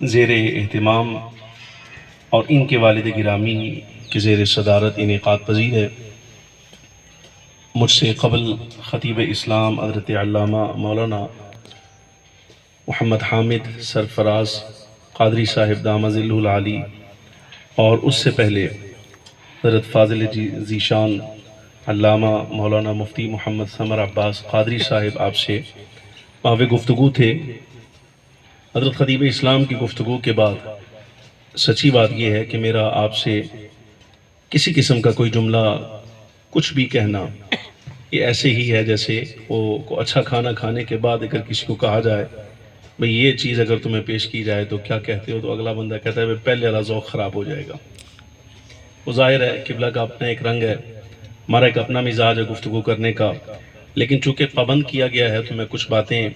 زیر اہتمام اور ان کے والد گرامی کے زیر صدارت انعقاد پذیر ہے۔ مجھ سے قبل خطیب اسلام حضرت علامہ مولانا محمد حامد سرفراز قادری صاحب دامہ ظلہ العالی، اور اس سے پہلے حضرت فاضل ذیشان علامہ مولانا مفتی محمد ثمر عباس قادری صاحب آپ سے معاف گفتگو تھے۔ حضرت خطیب اسلام کی گفتگو کے بعد سچی بات یہ ہے کہ میرا آپ سے کسی قسم کا کوئی جملہ کچھ بھی کہنا یہ ایسے ہی ہے جیسے وہ اچھا کھانا کھانے کے بعد اگر کسی کو کہا جائے بھئی یہ چیز اگر تمہیں پیش کی جائے تو کیا کہتے ہو، تو اگلا بندہ کہتا ہے پہلے والا ذوق خراب ہو جائے گا۔ وہ ظاہر ہے قبلہ کا اپنا ایک رنگ ہے، ہمارا ایک اپنا مزاج ہے گفتگو کرنے کا، لیکن چونکہ پابند کیا گیا ہے تو میں کچھ باتیں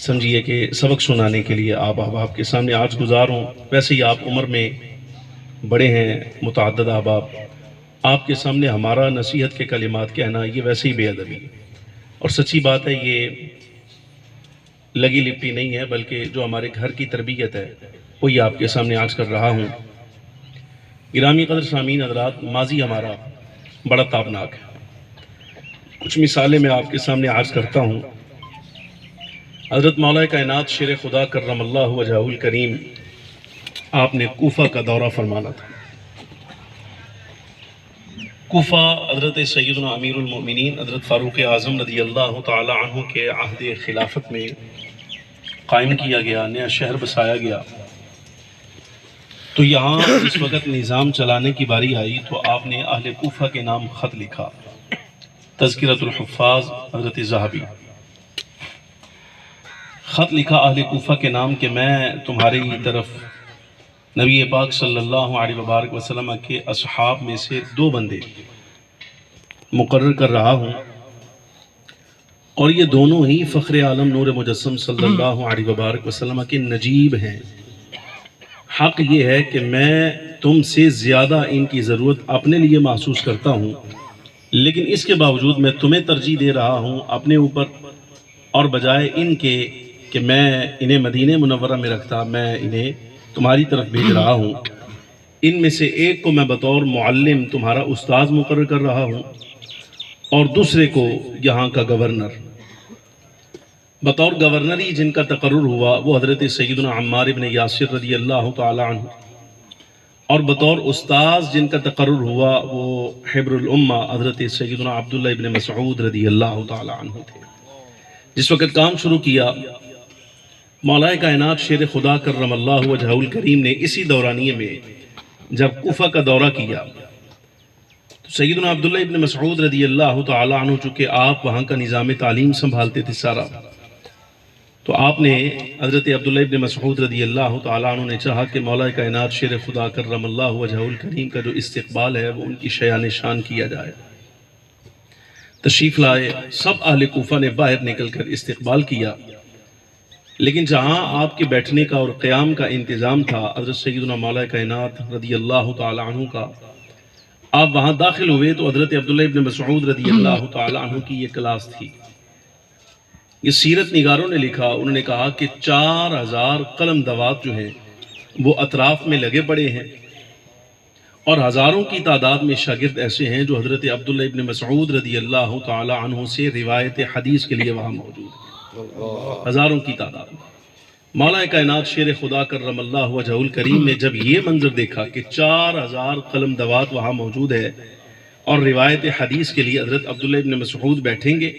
سمجھیے کہ سبق سنانے کے لیے آپ کے سامنے آج گزار ہوں۔ ویسے ہی آپ عمر میں بڑے ہیں، متعدد احباب، آپ کے سامنے ہمارا نصیحت کے کلمات کہنا یہ ویسے ہی بے ادبی ہے، اور سچی بات ہے یہ لگی لپٹی نہیں ہے، بلکہ جو ہمارے گھر کی تربیت ہے وہی آپ کے سامنے آج کر رہا ہوں۔ گرامی قدر سامعین حضرات، ماضی ہمارا بڑا تابناک ہے۔ کچھ مثالیں میں آپ کے سامنے عرض کرتا ہوں۔ حضرت مولا کائنات شیر خدا کرم اللہ وجہہ الکریم آپ نے کوفہ کا دورہ فرمانا تھا۔ کوفہ حضرت سیدنا امیر المؤمنین حضرت فاروق اعظم رضی اللہ تعالی عنہ کے عہد خلافت میں قائم کیا گیا، نیا شہر بسایا گیا۔ تو یہاں اس وقت نظام چلانے کی باری آئی تو آپ نے اہل کوفہ کے نام خط لکھا، تذکرۃ الحفاظ حضرت ذہبی، خط لکھا اہل کوفہ کے نام کہ میں تمہاری طرف نبی پاک صلی اللہ علیہ وبارک وسلم کے اصحاب میں سے 2 بندے مقرر کر رہا ہوں، اور یہ دونوں ہی فخر عالم نور مجسم صلی اللہ علیہ وبارک وسلم کے نجیب ہیں۔ حق یہ ہے کہ میں تم سے زیادہ ان کی ضرورت اپنے لیے محسوس کرتا ہوں، لیکن اس کے باوجود میں تمہیں ترجیح دے رہا ہوں اپنے اوپر، اور بجائے ان کے کہ میں انہیں مدینہ منورہ میں رکھتا، میں انہیں تمہاری طرف بھیج رہا ہوں۔ ان میں سے ایک کو میں بطور معلم تمہارا استاذ مقرر کر رہا ہوں، اور دوسرے کو یہاں کا گورنر۔ بطور گورنری جن کا تقرر ہوا وہ حضرت سیدنا عمار ابن یاسر رضی اللہ تعالی عنہ، اور بطور استاذ جن کا تقرر ہوا وہ حبر الامہ حضرت سیدنا عبداللہ ابن مسعود رضی اللہ تعالی عنہ تھے۔ جس وقت کام شروع کیا، مولا کائنات شیر خدا کرم اللہ وجہہ الکریم نے اسی دورانیے میں جب کوفہ کا دورہ کیا تو سیدنا عبداللہ ابن مسعود رضی اللہ تعالی عنہ، چونکہ آپ وہاں کا نظام تعلیم سنبھالتے تھے سارا، تو آپ نے حضرت عبداللہ ابن مسعود رضی اللہ تعالیٰ عنہ نے چاہا کہ مولا کائنات شیر خدا کرم اللہ وجہہ الکریم کا جو استقبال ہے وہ ان کی شیان شان کیا جائے۔ تشریف لائے، سب اہل کوفہ نے باہر نکل کر استقبال کیا، لیکن جہاں آپ کے بیٹھنے کا اور قیام کا انتظام تھا حضرت سیدنا مولا کائنات رضی اللہ تعالیٰ عنہ کا، آپ وہاں داخل ہوئے تو حضرت عبداللہ ابن مسعود رضی اللہ تعالیٰ عنہ کی یہ کلاس تھی۔ یہ سیرت نگاروں نے لکھا، انہوں نے کہا کہ 4000 قلم دوات جو ہیں وہ اطراف میں لگے پڑے ہیں، اور ہزاروں کی تعداد میں شاگرد ایسے ہیں جو حضرت عبداللہ ابن مسعود رضی اللہ تعالی عنہ سے روایت حدیث کے لیے وہاں موجود ہیں، ہزاروں کی تعداد میں۔ مولا کائنات شیر خدا کرم اللہ وجہہ الکریم نے جب یہ منظر دیکھا کہ 4000 قلم دوات وہاں موجود ہے اور روایت حدیث کے لیے حضرت عبداللہ ابن مسعود بیٹھیں گے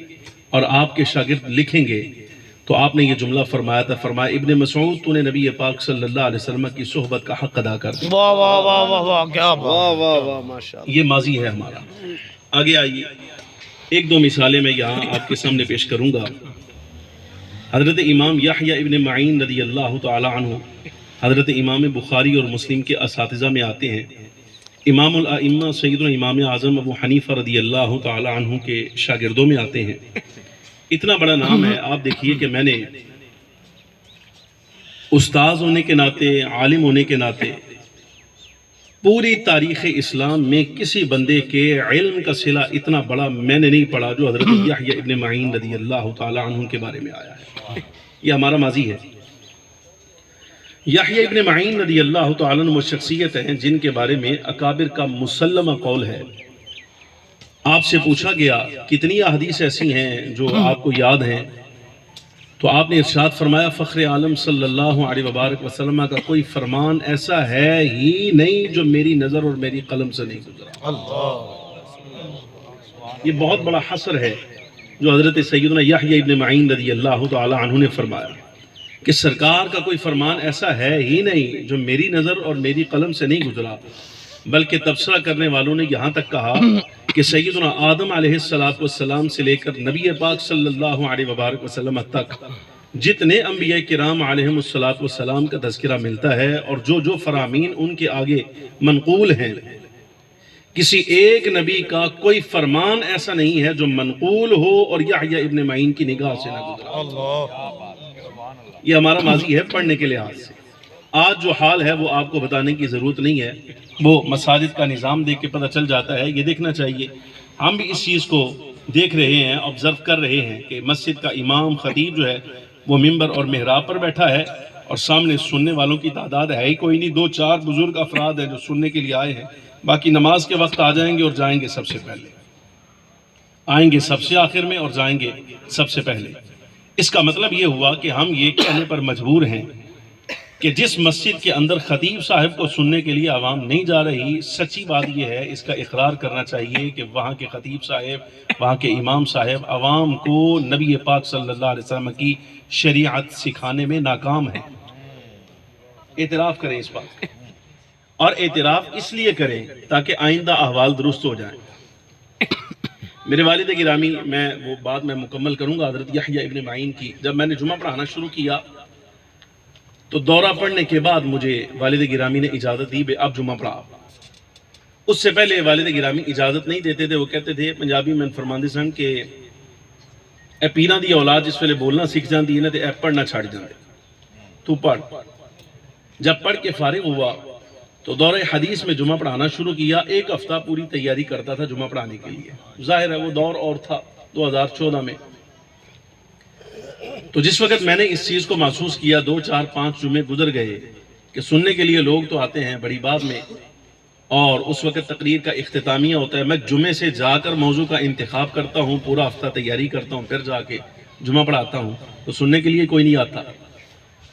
اور آپ کے شاگرد لکھیں گے، تو آپ نے یہ جملہ فرمایا تھا، فرمایا ابن مسعود تو نے نبی پاک صلی اللہ علیہ وسلم کی صحبت کا حق ادا کر دیا۔ واہ واہ واہ واہ واہ، کیا بات، واہ واہ واہ، ماشاءاللہ۔ یہ ماضی ہے ہمارا۔ آگے آئیے، 1-2 مثالیں میں یہاں آپ کے سامنے پیش کروں گا۔ حضرت امام یحییٰ ابن معین رضی اللہ تعالی عنہ حضرت امام بخاری اور مسلم کے اساتذہ میں آتے ہیں۔ امام الائمہ سیدنا امام اعظم ابو حنیفہ رضی اللہ تعالی عنہ کے شاگردوں میں آتے ہیں۔ اتنا بڑا نام ہے، آپ دیکھیے کہ میں نے استاذ ہونے کے ناطے، عالم ہونے کے ناطے پوری تاریخ اسلام میں کسی بندے کے علم کا صلہ اتنا بڑا میں نے نہیں پڑھا جو حضرت یحییٰ ابن معین رضی اللہ تعالی عنہ کے بارے میں آیا ہے۔ یہ ہمارا ماضی ہے۔ یحییٰ ابن معین رضی اللہ تعالیٰ عنہ وہ شخصیت ہیں جن کے بارے میں اکابر کا مسلمہ قول ہے۔ آپ سے پوچھا گیا کتنی احادیث ایسی ہیں جو آپ کو یاد ہیں؟ تو آپ نے ارشاد فرمایا فخر عالم صلی اللہ علیہ وبارک وسلم کا کوئی فرمان ایسا ہے ہی نہیں جو میری نظر اور میری قلم سے نہیں گزرا۔ یہ بہت بڑا حصر ہے جو حضرت سیدنا یحییٰ ابن معین رضی اللہ تعالی عنہ نے فرمایا کہ سرکار کا کوئی فرمان ایسا ہے ہی نہیں جو میری نظر اور میری قلم سے نہیں گزرا، بلکہ تبصرہ کرنے والوں نے یہاں تک کہا کہ سیدنا آدم علیہ السلام سے لے کر نبی پاک صلی اللہ علیہ وبارک وسلم تک جتنے انبیاء کرام علیہم السلام کا تذکرہ ملتا ہے اور جو فرامین ان کے آگے منقول ہیں، کسی ایک نبی کا کوئی فرمان ایسا نہیں ہے جو منقول ہو اور یحییٰ ابن معین کی نگاہ سے نہ گزرا۔ یہ ہمارا ماضی ہے پڑھنے کے لحاظ سے۔ آج جو حال ہے وہ آپ کو بتانے کی ضرورت نہیں ہے، وہ مساجد کا نظام دیکھ کے پتہ چل جاتا ہے۔ یہ دیکھنا چاہیے، ہم بھی اس چیز کو دیکھ رہے ہیں، آبزرو کر رہے ہیں کہ مسجد کا امام خطیب جو ہے وہ ممبر اور محراب پر بیٹھا ہے اور سامنے سننے والوں کی تعداد ہے ہی کوئی نہیں، 2-4 بزرگ افراد ہیں جو سننے کے لیے آئے ہیں، باقی نماز کے وقت آ جائیں گے اور جائیں گے سب سے پہلے، آئیں گے سب سے آخر میں اور جائیں گے سب سے پہلے۔ اس کا مطلب یہ ہوا کہ ہم یہ کہنے پر مجبور ہیں کہ جس مسجد کے اندر خطیب صاحب کو سننے کے لیے عوام نہیں جا رہی، سچی بات یہ ہے، اس کا اقرار کرنا چاہیے کہ وہاں کے خطیب صاحب، وہاں کے امام صاحب عوام کو نبی پاک صلی اللہ علیہ وسلم کی شریعت سکھانے میں ناکام ہیں۔ اعتراف کریں اس بات، اور اعتراف اس لیے کریں تاکہ آئندہ احوال درست ہو جائیں۔ میرے والد گرامی، میں وہ بات میں مکمل کروں گا حضرت یحییٰ ابن معین کی۔ جب میں نے جمعہ پڑھانا شروع کیا تو دورہ پڑھنے کے بعد مجھے والد گرامی نے اجازت دی، اب جمعہ پڑھا۔ اس سے پہلے والد گرامی اجازت نہیں دیتے تھے، وہ کہتے تھے پنجابی میں فرماندے سن کہ اے پیراں دی اولاد جس ویلے بولنا سیکھ جاندی ہے نا تے اے پڑھنا چھڑ جاندے، تو پڑھ۔ جب پڑھ کے فارغ ہوا تو دورہ حدیث میں جمعہ پڑھانا شروع کیا۔ ایک ہفتہ پوری تیاری کرتا تھا جمعہ پڑھانے کے لیے، ظاہر ہے وہ دور اور تھا 2014 میں۔ تو جس وقت میں نے اس چیز کو محسوس کیا، 2-4-5 جمعے گزر گئے کہ سننے کے لیے لوگ تو آتے ہیں بڑی بات میں، اور اس وقت تقریر کا اختتامیہ ہوتا ہے، میں جمعے سے جا کر موضوع کا انتخاب کرتا ہوں، پورا ہفتہ تیاری کرتا ہوں، پھر جا کے جمعہ پڑھاتا ہوں، تو سننے کے لیے کوئی نہیں آتا۔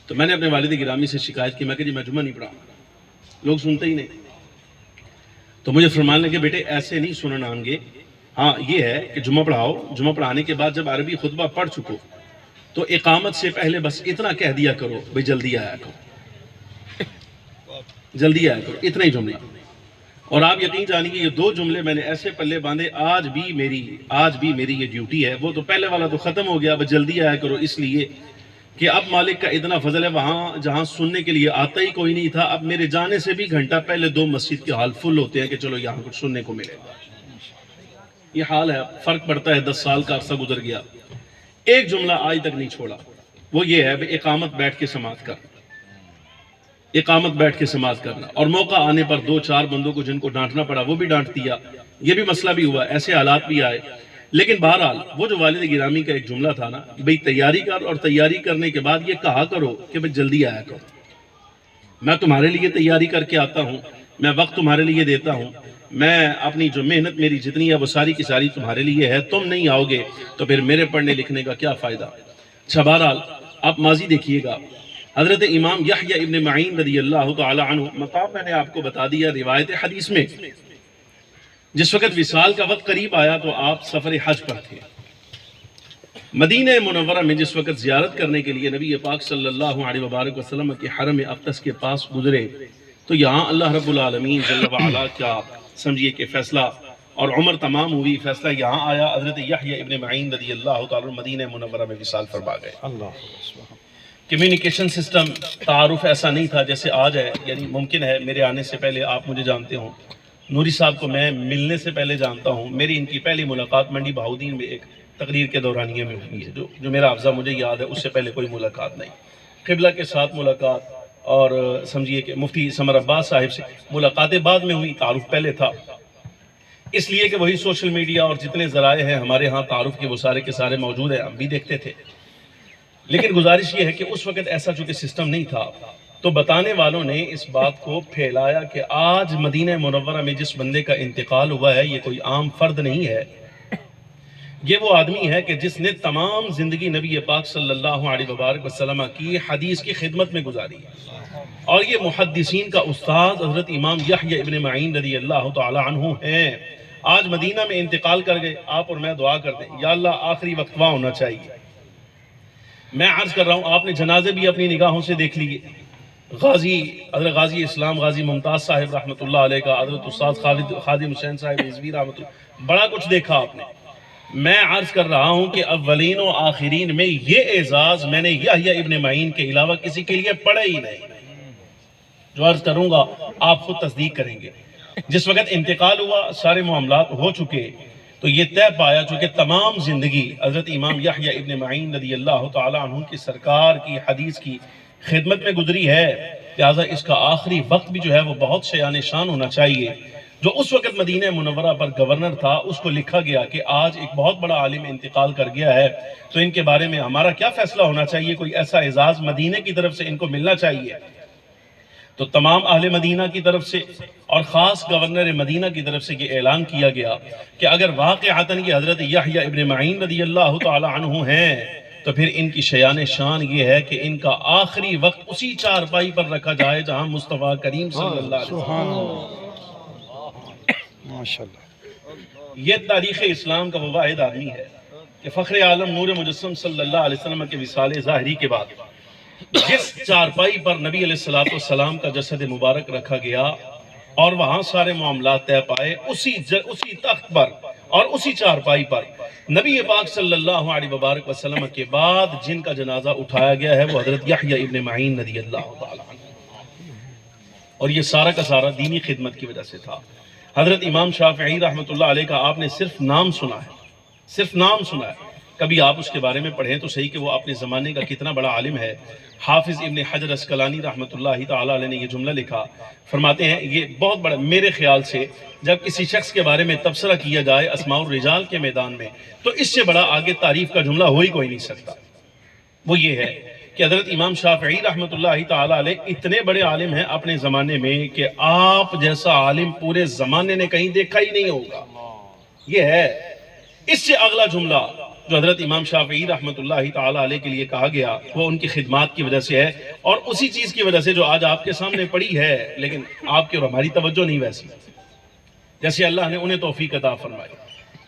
تو میں نے اپنے والد گرامی سے شکایت کی، میں کہ جی میں جمعہ نہیں پڑھا، لوگ سنتے ہی نہیں۔ تو مجھے فرمان لگے بیٹے ایسے نہیں سننا آن گے، ہاں یہ ہے کہ جمعہ پڑھاؤ، جمعہ پڑھانے کے بعد جب عربی خطبہ پڑھ چکو تو اقامت سے پہلے بس اتنا کہہ دیا کرو بھئی جلدی آیا کرو، جلدی آیا کرو، اتنا ہی جملہ۔ اور آپ یقین جانیے یہ 2 جملے میں نے ایسے پلے باندھے، آج بھی میری یہ ڈیوٹی ہے۔ وہ تو پہلے والا تو ختم ہو گیا، بس جلدی آیا کرو، اس لیے کہ اب مالک کا اتنا فضل ہے، وہاں جہاں سننے کے لیے آتا ہی کوئی نہیں تھا، اب میرے جانے سے بھی گھنٹہ پہلے 2 مسجد کے حال فل ہوتے ہیں کہ چلو یہاں کچھ سننے کو ملے گا۔ یہ حال ہے، فرق پڑتا ہے، 10 سال کا عرصہ گزر گیا، ایک جملہ آج تک نہیں چھوڑا، وہ یہ ہے کہ اقامت بیٹھ کے سماعت کرنا، اقامت بیٹھ کے سماعت کرنا، اور موقع آنے پر 2-4 بندوں کو جن کو ڈانٹنا پڑا وہ بھی ڈانٹ دیا، یہ بھی مسئلہ بھی ہوا، ایسے حالات بھی آئے۔ لیکن بہرحال وہ جو والد گرامی کا ایک جملہ تھا نا، بھئی تیاری کر، اور تیاری کرنے کے بعد یہ کہا کرو کہ بھئی جلدی آیا کرو، میں تمہارے لیے تیاری کر کے آتا ہوں، میں وقت تمہارے لیے دیتا ہوں، میں اپنی جو محنت میری جتنی ہے وہ ساری کی ساری تمہارے لیے ہے، تم نہیں آؤ گے تو پھر میرے پڑھنے لکھنے کا کیا فائدہ۔ اچھا بہرحال آپ ماضی دیکھیے گا، حضرت امام یحییٰ ابن معین رضی اللہ تعالی عنہ، مطلب میں نے آپ کو بتا دیا روایت حدیث میں، جس وقت وصال کا وقت قریب آیا تو آپ سفر حج پر تھے۔ مدینہ منورہ میں جس وقت زیارت کرنے کے لیے نبی پاک صلی اللہ علیہ وبارک وسلم کے حرم اقدس کے پاس گزرے تو یہاں اللہ رب العالمین جل وعلا کیا سمجھیے کہ فیصلہ، اور عمر تمام ہوئی، فیصلہ یہاں آیا، حضرت یحییٰ ابن معین رضی اللہ تعالی مدینہ منورہ میں وصال فرما گئے۔ کمیونیکیشن سسٹم، تعارف ایسا نہیں تھا جیسے آج ہے، یعنی ممکن ہے میرے آنے سے پہلے آپ مجھے جانتے ہوں، نوری صاحب کو میں ملنے سے پہلے جانتا ہوں، میری ان کی پہلی ملاقات منڈی بہاؤدین میں ایک تقریر کے دورانیے میں ہوئی ہے، جو میرا حافظہ مجھے یاد ہے، اس سے پہلے کوئی ملاقات نہیں۔ قبلہ کے ساتھ ملاقات، اور سمجھیے کہ مفتی سمر عباس صاحب سے ملاقاتیں بعد میں ہوئی، تعارف پہلے تھا، اس لیے کہ وہی سوشل میڈیا اور جتنے ذرائع ہیں ہمارے ہاں تعارف کے وہ سارے کے سارے موجود ہیں، ہم بھی دیکھتے تھے۔ لیکن گزارش یہ ہے کہ اس وقت ایسا چونکہ سسٹم نہیں تھا تو بتانے والوں نے اس بات کو پھیلایا کہ آج مدینہ منورہ میں جس بندے کا انتقال ہوا ہے یہ کوئی عام فرد نہیں ہے، یہ وہ آدمی ہے کہ جس نے تمام زندگی نبی پاک صلی اللہ علیہ وبارک وسلم کی حدیث کی خدمت میں گزاری ہے، اور یہ محدثین کا استاد حضرت امام یحییٰ ابن معین رضی اللہ تعالی عنہ ہیں۔ آج مدینہ میں انتقال کر گئے، آپ اور میں دعا کر دیں یا اللہ آخری وقت وہاں ہونا چاہیے۔ میں عرض کر رہا ہوں آپ نے جنازے بھی اپنی نگاہوں سے دیکھ لیے، حضرت غازی اسلام غازی ممتاز صاحب رحمۃ اللہ علیہ کا، حضرت استاد خادم حسین صاحب رضوی رحمۃ اللہ، بڑا کچھ دیکھا آپ نے۔ میں عرض کر رہا ہوں کہ اولین و آخرین میں یہ اعزاز میں نے یحییٰ ابن معین کے علاوہ کسی کے لیے پڑھا ہی نہیں۔ جو عرض کروں گا آپ خود تصدیق کریں گے۔ جس وقت انتقال ہوا سارے معاملات ہو چکے، تو یہ طے پایا چونکہ تمام زندگی حضرت امام یحییٰ ابن معین رضی اللہ تعالی عنہ کی سرکار کی حدیث کی خدمت میں گزری ہے، لہٰذا اس کا آخری وقت بھی جو ہے وہ بہت شایان شان ہونا چاہیے۔ جو اس وقت مدینہ منورہ پر گورنر تھا اس کو لکھا گیا کہ آج ایک بہت بڑا عالم انتقال کر گیا ہے، تو ان کے بارے میں ہمارا کیا فیصلہ ہونا چاہیے، کوئی ایسا اعزاز مدینہ کی طرف سے ان کو ملنا چاہیے۔ تو تمام اہل مدینہ کی طرف سے اور خاص گورنر مدینہ کی طرف سے یہ اعلان کیا گیا کہ اگر واقعتاً یہ حضرت یحییٰ ابن معین رضی اللہ تعالی عنہ ہیں تو پھر ان کی شیان شان یہ ہے کہ ان کا آخری وقت اسی چارپائی پر رکھا جائے جہاں مصطفیٰ کریم صلی اللہ علیہ وسلم۔ یہ تاریخ اسلام کا وہ واحد آدمی ہے کہ فخر عالم نور مجسم صلی اللہ علیہ وسلم کے وصال ظاہری کے بعد جس چارپائی پر نبی علیہ السلام کا جسد مبارک رکھا گیا اور وہاں سارے معاملات طے پائے، اسی تخت پر اور اسی چارپائی پر نبی پاک صلی اللہ علیہ وبارک وسلم کے بعد جن کا جنازہ اٹھایا گیا ہے وہ حضرت یحییٰ ابن معین رضی اللہ تعالی عنہ، اور یہ سارا کا سارا دینی خدمت کی وجہ سے تھا۔ حضرت امام شافعی رحمۃ اللہ علیہ کا آپ نے صرف نام سنا ہے، صرف نام سنا ہے، کبھی آپ اس کے بارے میں پڑھیں تو صحیح کہ وہ اپنے زمانے کا کتنا بڑا عالم ہے۔ حافظ ابن حجر اسقلانی رحمۃ اللہ تعالی علیہ نے یہ جملہ لکھا، فرماتے ہیں یہ بہت بڑا، میرے خیال سے جب کسی شخص کے بارے میں تبصرہ کیا جائے اسماء الرجال کے میدان میں تو اس سے بڑا آگے تعریف کا جملہ ہو ہی کوئی نہیں سکتا۔ وہ یہ ہے کہ حضرت امام شافعی رحمۃ اللہ تعالی علیہ اتنے بڑے عالم ہیں اپنے زمانے میں کہ آپ جیسا عالم پورے زمانے نے کہیں دیکھا ہی نہیں ہوگا۔ یہ ہے اس سے اگلا جملہ جو حضرت امام شافعی رحمۃ اللہ تعالی علیہ کے لیے کہا گیا وہ ان کی خدمات کی وجہ سے ہے، اور اسی چیز کی وجہ سے جو آج آپ کے سامنے پڑی ہے، لیکن آپ کی اور ہماری توجہ نہیں ویسی، جیسے اللہ نے انہیں توفیق عطا فرمائی۔